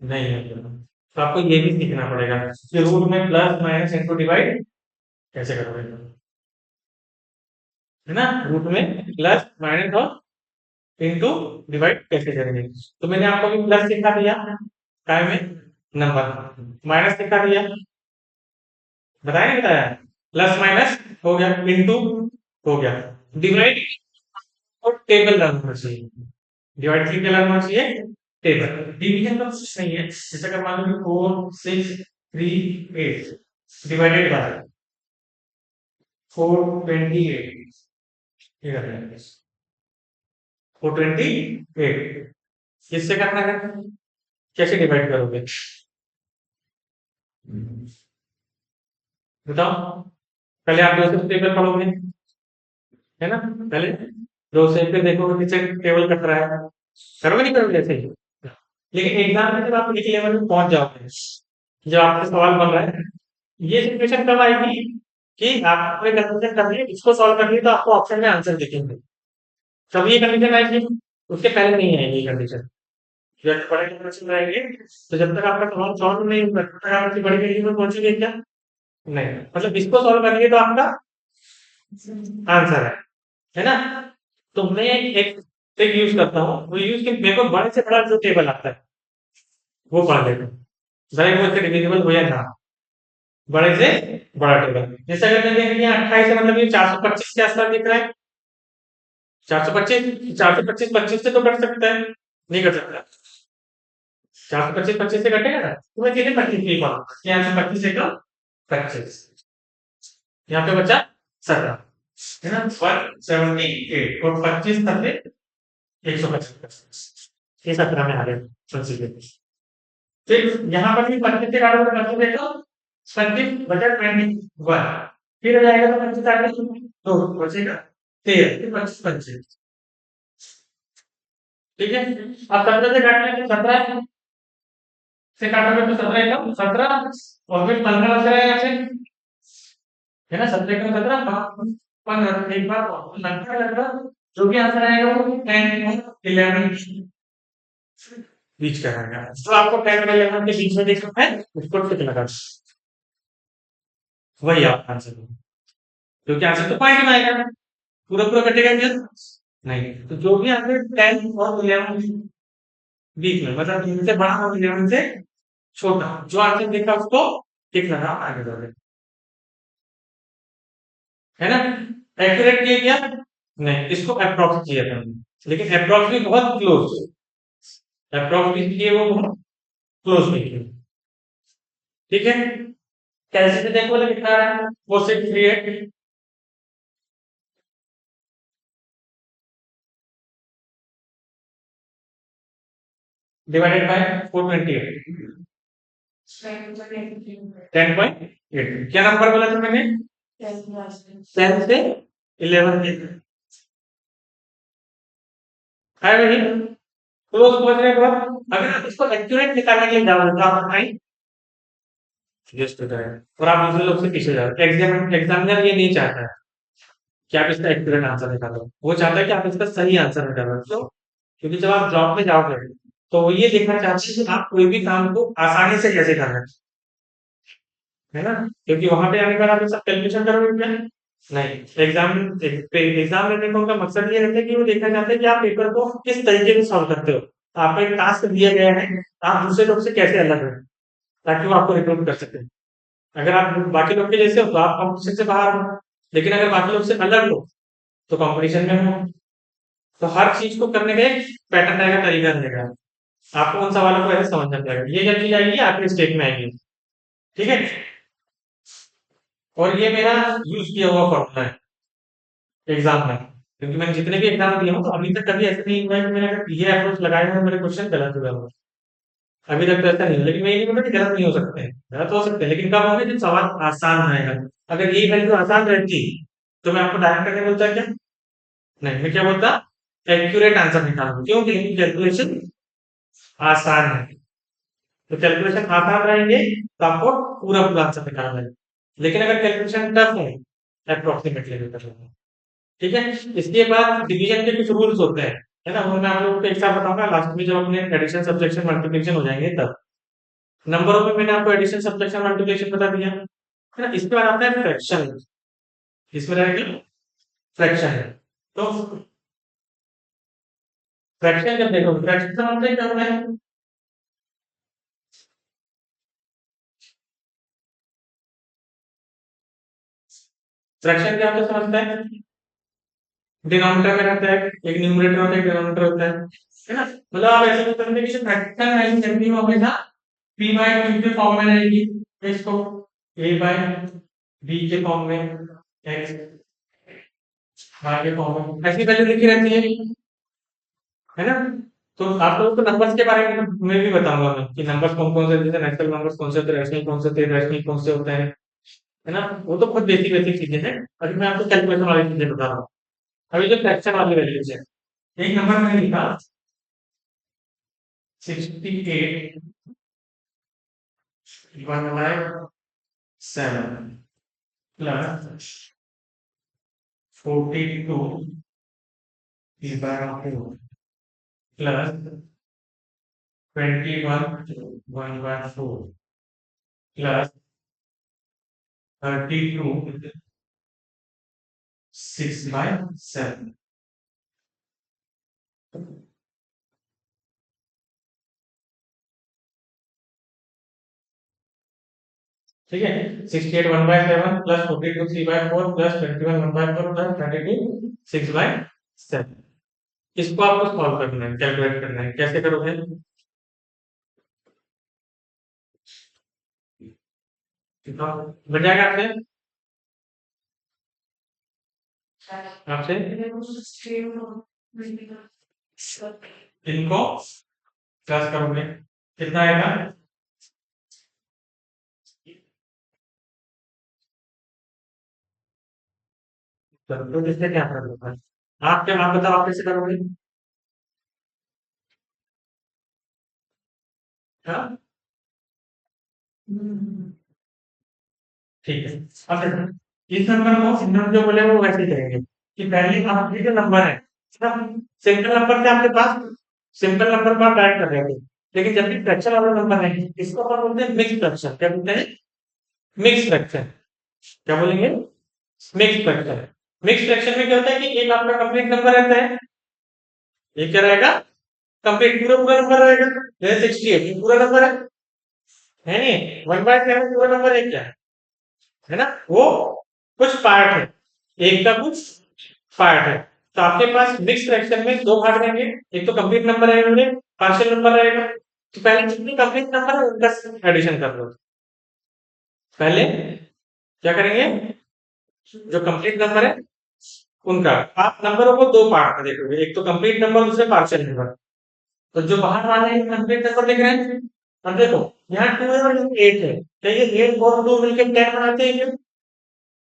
Speaker 1: नहीं है। तो आपको ये भी सीखना पड़ेगा कि रूट में प्लस माइनस इंटू डिवाइड कैसे करोगे, है ना? रूट में प्लस माइनस और इंटू डिवाइड कैसे करेंगे। तो मैंने आपको भी प्लस सिखा दिया काय में, नंबर माइनस सिखा दिया, बताया नहीं बताया? प्लस माइनस हो गया, इंटू हो गया, डिवाइड और टेबल रन होना चाहिए। डिवाइड की रन होना चाहिए टेबल। डिवीजन का कुछ नहीं है, जैसे अगर मान लो 4 6 3 8 डिवाइडेड बाय 428, ये करना है 428, किससे करना है? कैसे डिवाइड करोगे बताओ? पहले आप जोसेफ टेबल पढ़ोगे, है ना? पहले जोसेफ पे देखोगे नीचे टेबल कट रहा है, करोगे नहीं करोगे ऐसे ही? लेकिन एग्जाम में जब आप एक लेवल में पहुंच जाओगे, जब आपसे सवाल बन रहा है, ये सिचुएशन कब आएगी कि आपको एक कंफ्यूजन कर रही है, इसको सॉल्व कर लिया तो आपको ऑप्शन में आंसर दिखेंगे, तब ये कंडीशन आएगी। उसके पहले नहीं आएगी ये कंडीशन। जब बड़े कंडीशन रहेंगे, तो जब तक आपका सवाल सॉल्व नहीं होगा, तब तक आप बड़ी कंडीशन में पहुंचेंगे क्या? नहीं। मतलब इसको सॉल्व करेंगे तो आपका आंसर है ना? तो मैं एक ट्रिक यूज करता हूँ, वो यूज कि मेरे को बड़े से बड़ा जो टेबल आता है वो पढ़ लेता हूँ, भले वो इससे डिविजिबल हो या ना। बड़े से बड़ा टेबल, जैसे अगर मैं देख लिया 28 है, मतलब ये 425 के आसपास दिख रहा है। 425, 425 25 से तो कट सकता है? नहीं कट सकता। 425 25 से कटेगा ना, तो मैं सीधे 25 लिख पाऊंगा, यहाँ से 25 से कम 25, यहाँ पे बचा 17, है ना? 178 और 25 करते 125, ये 17 में आ गया कंसिडर। फिर यहाँ पर भी 25 से काटोगे, 25 देखो 25 बचा 21, फिर हो जाएगा तो 25 आगे तो बचेगा 13, फिर 25 25, ठीक है? अब 17 से काटने तो 17 से काटोगे तो 17 कम 17, और फिर 15 बच रहा है यहाँ से, है ना? 17 कम 17 15, एक बार लगभग लगभग जो भी आंसर आएगा वो 10 और 11 बीच का आएगा। तो आपको 10 और 11 के बीच में देखना है, उसको टिक लगा, वही आपका आंसर है। क्योंकि आंसर तो पॉइंट में आएगा, पूरा पूरा कटेगा क्या? नहीं। तो जो भी आंसर 10 और 11 बीच में, मतलब 10 से बड़ा और 11 से छोटा, जो आंसर देखा उसको टिक लगा, आगे बढ़े, है ना? एक्यूरेट किया क्या? नहीं, इसको अप्रोक्स किया था, लेकिन अप्रोक्स भी बहुत क्लोज, अप्रोक्स भी किए वो बहुत क्लोज भी किए, ठीक है? कैसे से देखो वाला कितना आ रहा है? 4638 डिवाइडेड बाय 428, 10.8। क्या नंबर बोला था मैंने? 10 से 11 के है वही क्लोज पहुंचने के बाद। अगर आप इसको एक्यूरेट निकालने के लिए जाओगे तो आप बताइए जस्ट होता है और आप दूसरे लोग से पीछे जाओ। एग्जामिनर ये नहीं चाहता है कि आप इसका एक्यूरेट आंसर निकालो, वो चाहता है कि आप इसका सही आंसर निकालो। क्यों? क्योंकि जब आप जॉब में जाओगे तो वो ये देखना चाहते हैं कि आप कोई भी काम को आसानी से कैसे कर रहे हैं, है ना? क्योंकि वहां पे आने के बाद आप सब कैलकुलेशन करोगे क्या? नहीं। एग्जाम लेने का उनका मकसद ये रहता है कि वो देखना चाहते हैं कि आप पेपर को किस तरीके से सॉल्व करते हो। आपको एक टास्क दिया गया है, आप दूसरे लोग से कैसे अलग हैं, ताकि वो आपको रिक्रूट कर सके। अगर आप बाकी लोग के जैसे हो तो आप कॉम्पिटिशन से बाहर हो, लेकिन अगर बाकी लोग से अलग हो तो कंपटीशन में हो। तो हर चीज को करने का एक पैटर्न रहेगा, तरीका रहेगा। आपको उन सवालों को ऐसे समझना पड़ेगा। ये जब चीज आएगी आपके स्टेट में आएगी, ठीक है? और ये मेरा यूज किया हुआ फॉर्मूला है एग्जाम में, क्योंकि मैंने जितने भी एग्जाम दिए हो तो अभी तक कभी ऐसा नहीं हुआ है कि मैंने अगर ये अप्रोच लगाए हैं मेरे क्वेश्चन गलत हुए हो। अभी तक तो ऐसा नहीं हुआ, लेकिन मैं ये नहीं बोलता कि गलत नहीं हो सकते हैं, गलत हो सकते हैं, लेकिन कब होंगे जब सवाल आसान रहेगा। अगर यही वैल्यू आसान रहती तो मैं आपको डायरेक्ट करके बोलता क्या? नहीं, मैं क्या बोलता? एक्यूरेट आंसर निकालो। क्यों? क्योंकि कैलकुलेशन आसान है। तो कैलकुलेशन आसान रहेंगे तो आपको पूरा पूरा आंसर निकालना है। लेकिन अगर कैलकुलेशन टफ है, अप्रोक्सीमेटली भी कर लेंगे। ठीक है? इसके बाद डिवीजन के कुछ रूल्स होते हैं, है ना? वो मैं आप लोगों को एक साथ बताऊंगा लास्ट में, जब अपने एडिशन सब्ट्रैक्शन मल्टीप्लिकेशन हो जाएंगे तब। नंबरों में मैंने आपको एडिशन सब्ट्रैक्शन मल्टीप्लिकेशन बता दिया, है ना? इसके बाद आता है फ्रैक्शन। इसमें रहेगा फ्रैक्शन है। तो फ्रैक्शन जब देखो, फ्रैक्शन का मतलब क्या होता है? फ्रैक्शन क्या होता है समझता है? डिनोमिनेटर में रहता है, एक न्यूमरेटर होता है, एक डिनोमिनेटर होता है ना? मतलब आप ऐसे भी करते हैं कि फ्रैक्शन वैल्यू जब भी वो हमेशा p बाय q के फॉर्म में रहेगी, इसको a बाय b के फॉर्म में, x y के फॉर्म में ऐसी वैल्यू लिखी रहती है ना? तो आप लोगों को नंबर्स के बारे में भी बताऊंगा मैं कि नंबर्स कौन कौन से, जैसे नेचुरल नंबर्स कौन से होते हैं, रैशनल कौन से होते हैं, इरेशनल कौन से होते हैं, है ना? वो तो बहुत बेसिक बेसिक चीजें हैं। अभी मैं आपको कैलकुलेशन वाली चीजें बता रहा हूँ। अभी जो फ्रैक्शन वाली वैल्यूज है, एक नंबर मैंने लिखा 68 1/7 प्लस 42 3/4 प्लस 21 1/4 प्लस 32 6/7। ठीक है? 68 1/7 प्लस 42 3/4 प्लस 21 1/4 प्लस 32 6/7। इसको आपको सॉल्व करना है, कैलकुलेट करना है। कैसे करोगे? बन जाएगा आपसे आपसे इनको प्लस करोगे, कितना आएगा? तो इससे क्या फर्क होता है? आप क्या, आप बताओ, आप कैसे करोगे? हाँ? ठीक है। अब देखो, इस नंबर को हम जो बोले वो वैसे ही करेंगे कि पहले आप ये जो नंबर है, सिंपल नंबर थे आपके पास, सिंपल नंबर को आप ऐड कर रहे थे। लेकिन जब भी फ्रैक्शन वाला नंबर है, इसको अपन बोलते हैं मिक्स फ्रैक्शन। क्या बोलते हैं? Mix fraction. क्या बोलेंगे? Mix fraction. मिक्स फ्रैक्शन में क्या होता है कि एक आपका कंप्लीट नंबर रहता है, एक क्या रहेगा? कंप्लीट पूरा पूरा नंबर रहेगा। जैसे 68 पूरा नंबर है नहीं? 1/7 पूरा नंबर है क्या? है ना? वो कुछ पार्ट है, एक का कुछ पार्ट है। तो आपके पास मिक्स फ्रैक्शन में दो भाग रहेंगे, एक तो कंप्लीट नंबर रहेंगे, पार्शियल नंबर रहेगा। तो पहले जितने कंप्लीट नंबर है उनका एडिशन कर लो। पहले क्या करेंगे? जो कंप्लीट नंबर है उनका, आप नंबरों को दो पार्ट में देखोगे, एक तो कंप्लीट नंबर, दूसरे पार्शियल नंबर। तो जो बाहर वाले कंप्लीट नंबर दिख रहे हैं, अब देखो यहाँ 2 है और 8 है, तो ये 8 और 2 मिलकर 10 बनाते हैं क्या?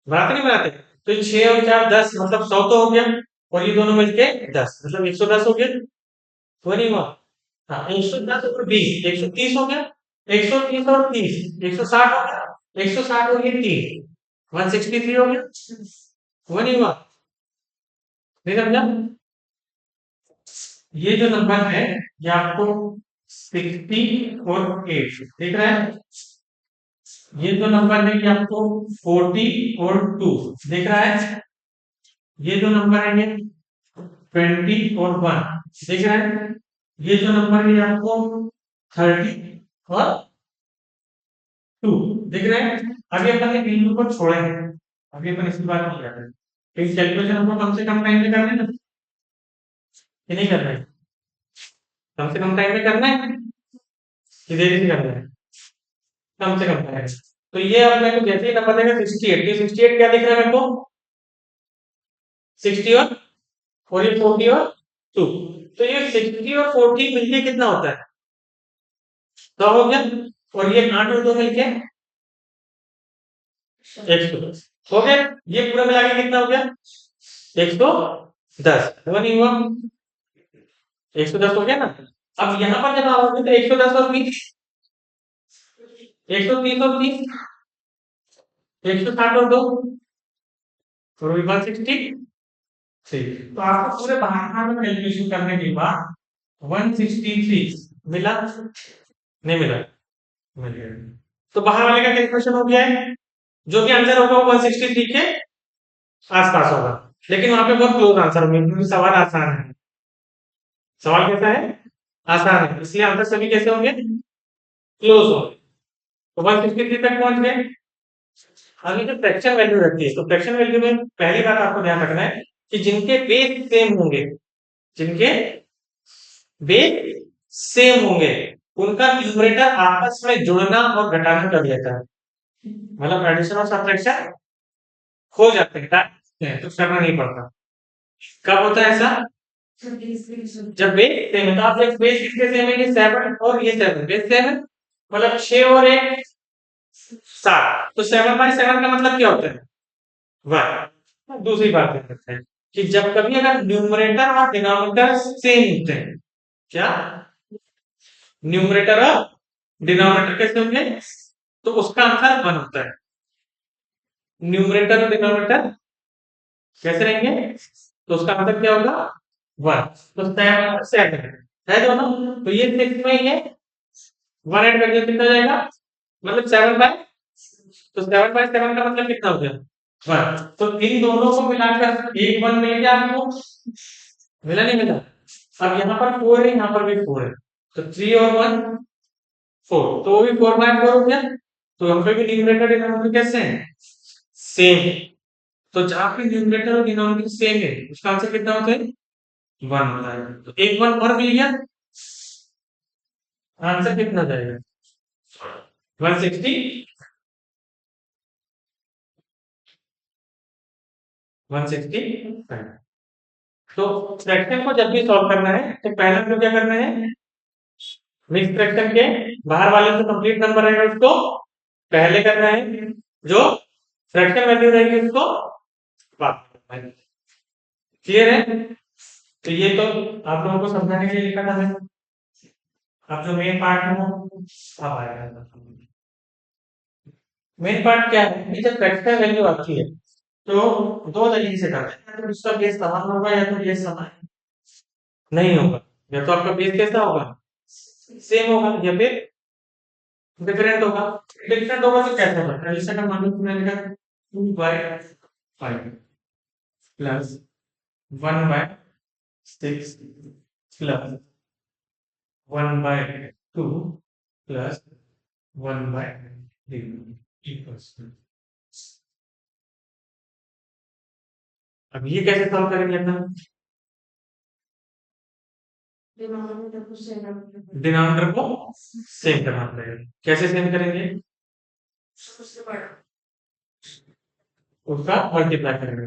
Speaker 1: बनाते नहीं बनाते? तो 6 और 4 10, मतलब 100 तो हो गया, और ये दोनों मिलके 10, मतलब 110 हो गया। वो नहीं हुआ? हाँ, 110 और 20 130 हो गया। 130 और 30 160 हो गया, 160 हो गया 3 163 हो गया, वो नहीं हुआ, नहीं समझा? ये जो नंबर है ये आपको 60 और 8 दिख रहा है, ये जो नंबर है ये आपको 40 और 2 दिख रहा है, ये जो नंबर है ये 20 और 1 दिख रहा है, ये जो नंबर है ये आपको 30 और 2 दिख रहा है। अभी अपन ने बिंदु को छोड़ा है, अभी अपन इसकी बात नहीं कर रहे, इस कैलकुलेशन हमको कम से कम टाइम में करना है ना, कि नहीं करना है? कम से कम टाइम में करना है कि देरी से करना है? कम से कम टाइम। तो ये अब मेरे को जैसे ही नंबर देगा 68, ये 68 क्या दिख रहा है मेरे को? 60 और ये 40 और 2, तो ये 60 और 40 मिलके कितना होता है? 100 हो गया, और ये 8 और 2 मिलके 110 हो गया, ये पूरा मिला के कितना हो गया? 110 हुआ, नहीं हुआ? 110 हो गया ना। अब यहाँ पर जब आओगे तो 110 और 20, 130 और 30, 160 और 2, और 163। तो आपको पूरे भागाकार में कैलकुलेशन करने के बाद 163 मिला, नहीं मिला? मिल गया। तो बाहर वाले का कैलकुलेशन हो गया है, जो भी आंसर होगा वो 163 के आसपास होगा, लेकिन वहां पे बहुत क्लोज आंसर होंगे क्योंकि सवाल आसान है। सवाल कैसा है? आसान है, इसलिए आंसर सभी कैसे होंगे? क्लोज होंगे। तो 163 तक पहुंच गए। अभी जो फ्रैक्शन वैल्यू रहती है, तो फ्रैक्शन वैल्यू में पहली बात आपको ध्यान रखना है कि जिनके बेस सेम होंगे, जिनके बेस सेम होंगे, उनका न्यूमरेटर आपस में जुड़ना और घटाना कर लेता है, मतलब एडिशन और सब्ट्रैक्शन हो जाते हैं, तो करना नहीं पड़ता। कब होता है ऐसा? जब बेस सेम है, तो आप देख बेस किसके सेम है? ये 7 और ये 7 बेस सेम है, मतलब 6 और 1 7, तो 7/7 का मतलब क्या होता है? 1। दूसरी बात ध्यान रखते हैं कि जब कभी अगर न्यूमरेटर और डिनोमिनेटर सेम होते हैं, क्या न्यूमरेटर और डिनोमिनेटर कैसे होंगे? तो उसका आंसर 1 होता है। न्यूमरेटर और डिनोमिनेटर कैसे रहेंगे? तो उसका आंसर क्या होगा? 1। तो 7 है दोनों, तो ये 6 में ही है, 1 ऐड करके कितना जाएगा? मतलब 7/, तो 7/7 का मतलब कितना हो गया? 1। तो इन दोनों को मिलाकर एक 1 मिल गया आपको, मिला नहीं मिला? अब यहाँ पर 4 है, यहाँ पर भी 4 है, तो 3 और 1 4, तो वो भी 4/4 हो गया। तो यहाँ पे भी न्यूमरेटर डिनोमिनेटर कैसे हैं? सेम है। तो जहां पे न्यूमरेटर और डिनोमिनेटर सेम है, उसका आंसर कितना होता है? 1 होता है। तो एक 1 और मिल गया, आंसर कितना जाएगा? 160, 165। तो फ्रैक्शन को जब भी सॉल्व करना है तो पहले तो क्या करना है? मिक्स फ्रैक्शन के बाहर वाले जो कंप्लीट नंबर रहेगा उसको पहले करना है, जो फ्रैक्शन वैल्यू रहेगी उसको बाद में करना है। क्लियर है? तो ये तो आप लोगों को समझाने के लिए लिखा था मैंने। अब जो मेन पार्ट है वो अब आएगा। मेन पार्ट क्या है कि जब फ्रैक्शन वैल्यू आती है तो दो तरीके से करते हैं, या तो उसका बेस समान होगा या तो बेस समान नहीं होगा, या तो आपका बेस कैसा होगा? सेम होगा, या फिर डिफरेंट होगा। डिफरेंट होगा तो कैसे होगा? जैसे अगर मान लो तुमने लिखा 2/5 plus 1/6 plus 1/2 plus 1/3 equals to, अब ये कैसे सॉल्व करेंगे अपना? डिनोमिनेटर को सेम करना पड़ेगा। कैसे सेम करेंगे? उसका मल्टीप्लाई करेंगे,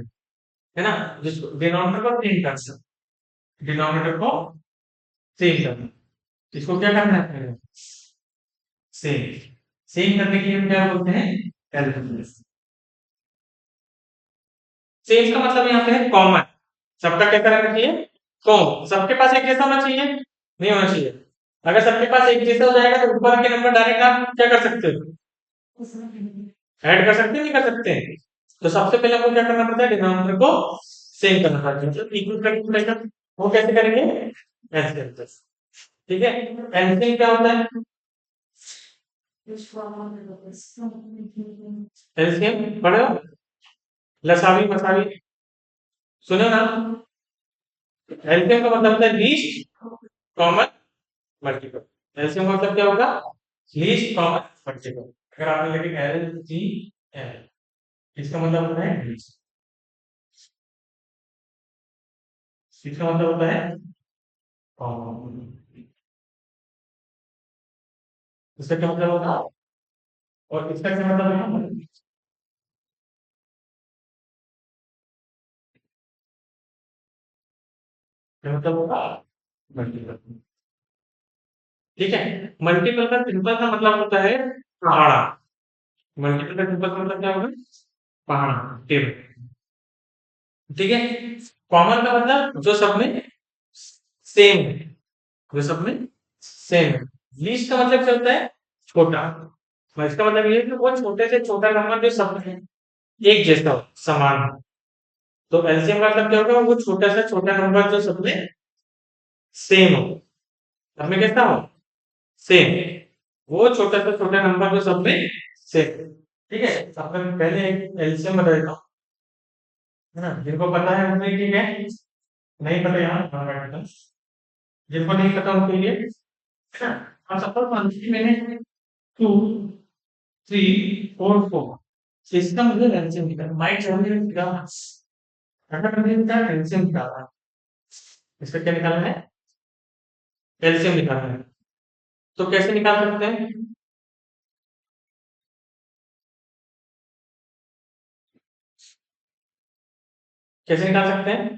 Speaker 1: है ना? जिसको डिनोमिनेटर को सेम करना, डिनोमिनेटर को सेम करना, इसको क्या करना है पहले? सेम। सेम करने के लिए हम क्या बोलते हैं? कैलकुलेशन। सेम का मतलब यहाँ पे है कॉमन, सबका कैसा रहना चाहिए? कॉमन, सबके पास एक जैसा होना चाहिए? नहीं होना चाहिए? अगर सबके पास एक जैसा हो जाएगा तो ऊपर के नंबर डायरेक्ट आप क्या कर सकते हो, ऐड कर सकते हैं, नहीं कर सकते हैं। तो सबसे पहले आपको क्या करना पड़ता है, डिनोमिनेटर को सेम करना पड़ता है, मतलब इक्वल करना पड़ेगा। वो कैसे करेंगे, ऐसे ऐसे। ठीक है, एलसीएम क्या होता है, एलसीएम पढ़े हो, लसावी मसावी सुने ना। एलसीएम का मतलब होता है लीस्ट कॉमन मल्टीपल। एलसीएम का मतलब क्या होगा, लीस्ट कॉमन मल्टीपल। अगर आपने लिखा एल जी एल, इसका मतलब होता है लीस्ट, इसका मतलब होता है कॉमन, इसका क्या मतलब होगा, और इसका क्या मतलब होगा, क्या मतलब होगा, मल्टीपल। ठीक है, मल्टीपल का सिंपल सा मतलब होता है पहाड़ा। मल्टीपल का सिंपल सा मतलब क्या होगा, पहाड़ा, टेबल। ठीक है, कॉमन का मतलब जो सब में सेम है, जो सब में सेम है। लीस्ट का मतलब क्या होता है, छोटा। और इसका मतलब ये है कि वो छोटे से छोटा नंबर जो सब में एक जैसा हो, समान हो। तो एलसीएम का मतलब क्या होगा, वो छोटा से छोटा नंबर जो सब में सेम हो, सब में कैसा हो, सेम। वो छोटा से छोटा नंबर जो सब में सेम। ठीक है, तो आपने पहले एक एलसीएम बता देता हूँ, है ना, जिनको पता है उनके लिए क्या है? नहीं पता यहाँ जिनको नहीं पता उनके लिए, है ना। अब सपोज मान लीजिए मैंने 2 3 4 4, इसका मुझे एलसीएम निकालना, माइक चलने निकालना, अगर मुझे इसका एलसीएम निकालना है, इसका क्या निकालना है, एलसीएम निकालना है। तो कैसे निकाल सकते हैं, कैसे निकाल सकते हैं,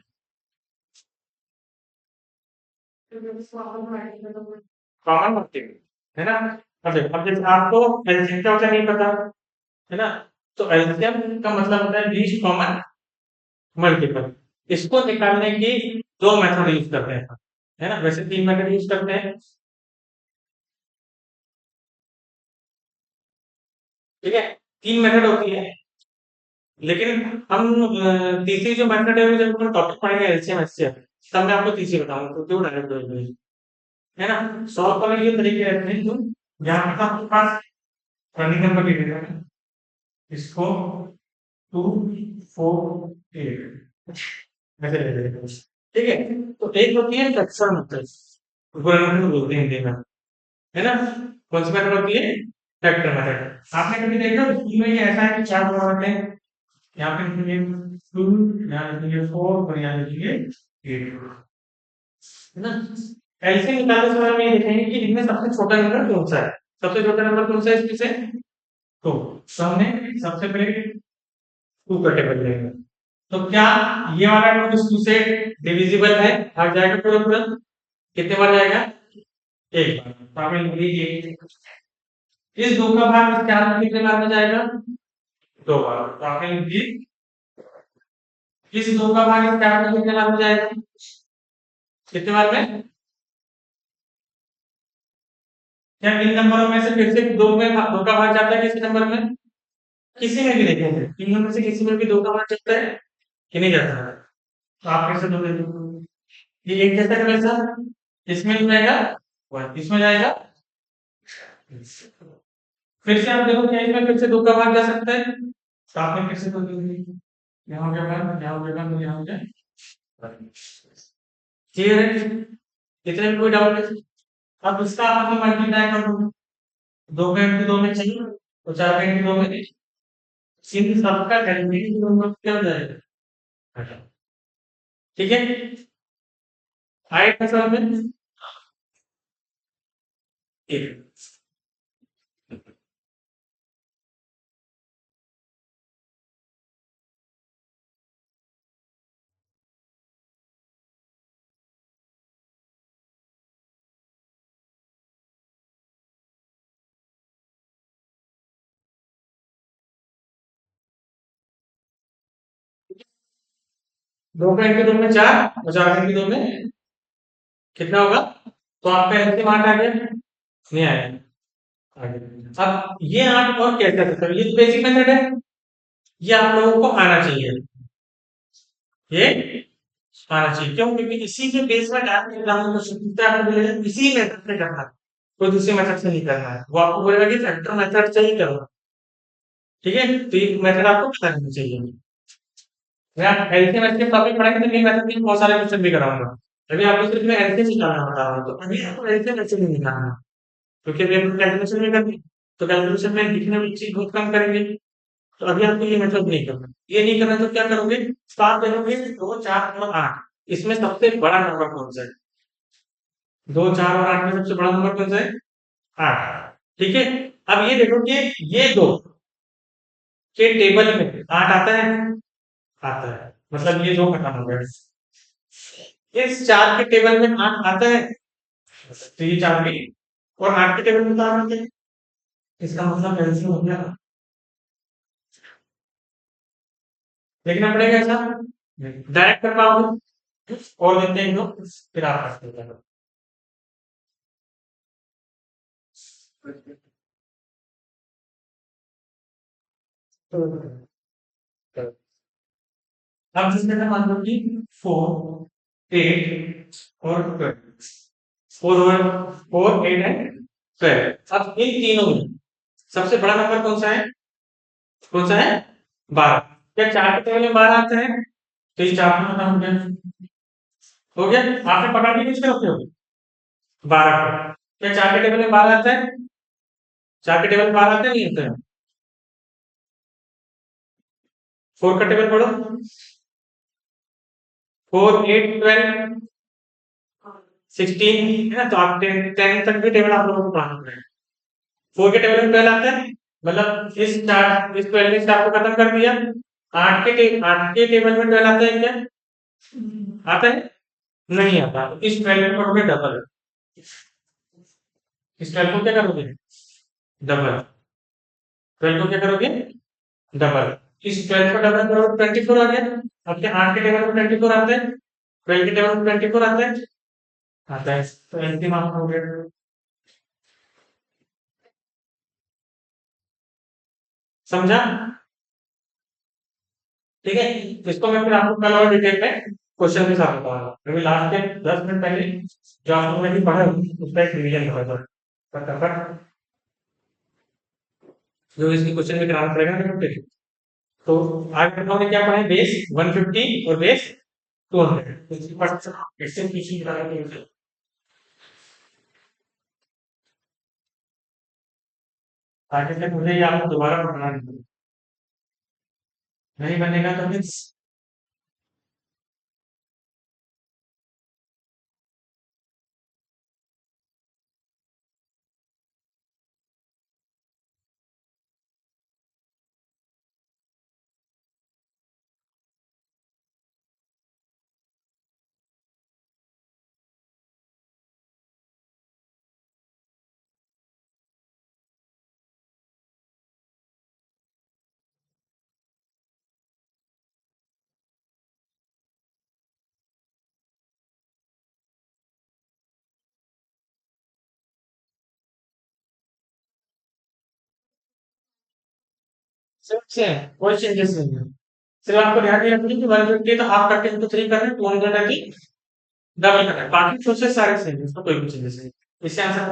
Speaker 1: कॉमन मल्टीपल, है ना। अब जैसे आपको एलसीएम क्या होता है नहीं पता, है ना, तो एलसीएम का मतलब होता है लीस्ट कॉमन मल्टीपल। इसको निकालने की दो मेथड यूज करते हैं, है ना, वैसे तीन मेथड यूज करते हैं। ठीक है, तीन मेथड होती है, लेकिन हम तीसरी जो मेथड है वो जब हम टॉपिक पढ़ेंगे एलसीएम एचसीएफ, तब मैं आपको तीसरी बताऊंगा, तो क्यों डायरेक्ट, है ना। सॉल्व करने के तरीके रहते हैं, तो यहाँ पर आपके पास रनिंग नंबर लिख देना है, इसको 2 4 8 ऐसे ले लेंगे। ठीक है, तो एक होती है फ्रैक्शन मेथड, पूरा नंबर बोलते हैं हिंदी में, है ना। कौन सी मेथड होती है, फैक्टर मेथड। आपने कभी देखा स्कूल में ये ऐसा है कि चार नंबर हैं, यहाँ पे लिखेंगे 2, यहाँ लिखेंगे 4 और यहाँ लिखेंगे 8, है ना। एलसीएम निकालते समय हम ये देखेंगे कि इनमें सबसे छोटा नंबर कौन सा है, सबसे छोटा नंबर कौन सा है इसमें से, तो हमने सबसे पहले 2 का टेबल लेंगे। तो क्या ये वाला 2 इस 2 से डिविजिबल है, भाग जाएगा पूरा पूरा, कितने बार जाएगा, एक बार। तो आपने लिख लीजिए इस 2 का भाग इस 4 में कितने बार में जाएगा, 2 बार। तो आपने लिख दी इस 2 का भाग इस 4 में कितने बार में जाएगा, कितने बार में, क्या इन नंबरों में से फिर से 2 में 2 का भाग जाता है किसी नंबर में, किसी में भी देखेंगे तीनों में से किसी में भी 2 का भाग जाता है कि नहीं जाता है। तो आप कैसे 2 दे दो, ये एक जैसा का वैसा, इसमें भी जाएगा 1, इसमें जाएगा, फिर से आप देखो क्या इसमें फिर से 2 का भाग जा सकता है, तो आपने फिर से 2 दे दी, यहाँ हो गया 1, यहाँ हो गया 1, यहाँ हो गया 1। क्लियर है, इतने में कोई डाउट है। अब इसका आप मल्टीप्लाई कर दो, 2 का इंटू 2 में चाहिए, तो 4 का इंटू 2 में, इन सबका एलसीएम नंबर क्या हो जाएगा, ठीक है। आए था समझ में, एक 2 का इंटू 2 में 4 और 4 का इंटू 2 में कितना होगा, तो आपका एलसीएम 8 आ गया, नहीं आया? आ गया। अब ये 8 और कैसे करते हो? ये तो बेसिक मेथड है, ये आप लोगों को आना चाहिए, ये आना चाहिए। क्यों? क्योंकि इसी के बेस में डायरेक्ट एग्जाम में क्वेश्चन पूछता है, आपको बोलेगा इसी मेथड से करना है, कोई दूसरी मेथड से नहीं करना है। वो आपको बोलेगा कि फैक्टर मेथड से ही करो, ठीक है? तो ये मेथड आपको पता रहना चाहिए। मैं आप एलसीएम एचसीएम टॉपिक पढ़ाएंगे तो ये मेथड के बहुत सारे क्वेश्चन भी कराऊंगा। अभी आपको सिर्फ मैं एलसीएम निकालना बता रहा हूँ, तो अभी आपको एलसीएम एचसीएम नहीं निकालना, क्योंकि अभी हम कैलकुलेशन में करनी, तो कैलकुलेशन में दिखने में चीज बहुत कम करेंगे। तो अभी आपको ये मतलब नहीं करना, ये नहीं करना तो क्या करोगे? तो आप देखोगे 2, 4 और 8, इसमें सबसे बड़ा नंबर कौन सा है? 2, 4 और 8 में सबसे बड़ा नंबर कौन सा है? 8, ठीक है? अब ये देखो कि ये दो के टेबल में 8 आता है, आता है, मतलब ये दो खत्म हो गए। इस 4 के टेबल में 8 आता है, तो ये 4 के, और 8 के टेबल में तो 8 आते हैं, इसका मतलब एलसीएम हो गया। देखना पड़ेगा ऐसा, डायरेक्ट कर पाओगे और देते हैं लोग, फिर आप करते हो। अब जिसमें मैं मान लो कि 4, 8 और 12, 4, 8 एंड 12। अब इन तीनों में सबसे बड़ा नंबर कौन सा है? कौन सा है? 12। क्या 4 के टेबल में 12 आता है? तो इस 4 को खत्म हो गया, हो गया। आपने पकड़ के किसके रखे हो? 12 को। क्या 4 के टेबल में 12 आता है? 4 के टेबल में 12 आता है, नहीं आता है? 4 का टेबल पढ़ो, 4, 8, 12, 16 है ना? तो आप 10 तक भी टेबल आप लोगों को पढ़ाना पड़ेगा। 4 के टेबल में 12 आता है, मतलब इस 12 ने आपको खत्म कर दिया। 8 के टेबल में 12 आता है क्या? आता है? नहीं आता। तो इस 12 में पढ़ोगे डबल, इस 12 को क्या करोगे? डबल। 12 को क्या करोगे? डबल। इस 12 को डबल करोगे 24 आ गया। अब क्या 8 के टेबल में 24 आते हैं? 12 के टेबल में 24 आते हैं? आता है। तो एंटी मार्क्स हो गया, समझा? ठीक है, तो इसको मैं फिर आपको कल और डिटेल में क्वेश्चन के साथ बताऊंगा। अभी लास्ट के 10 मिनट पहले जो आप लोगों ने पढ़ा उसका एक रिवीजन करा था फटाफट, जो इसकी क्वेश्चन में कराना पड़ेगा ना फिर। तो आज हम लोगों ने क्या पढ़ा है? बेस 150 और बेस 200, इसकी क्वेश्चन पीछे कराएंगे। आगे से मुझे ये आपको दोबारा पढ़ना नहीं बनेगा तो फिर सिर्फ से कोई चेंजेस नहीं है। सिर्फ आपको ध्यान ये रखना है कि 150 तो हाफ करके इनको 3 कर रहे हैं, 200 है कि डबल कर रहे हैं, बाकी प्रोसेस सारे सेम है, इसमें कोई भी चेंजेस नहीं। इससे आंसर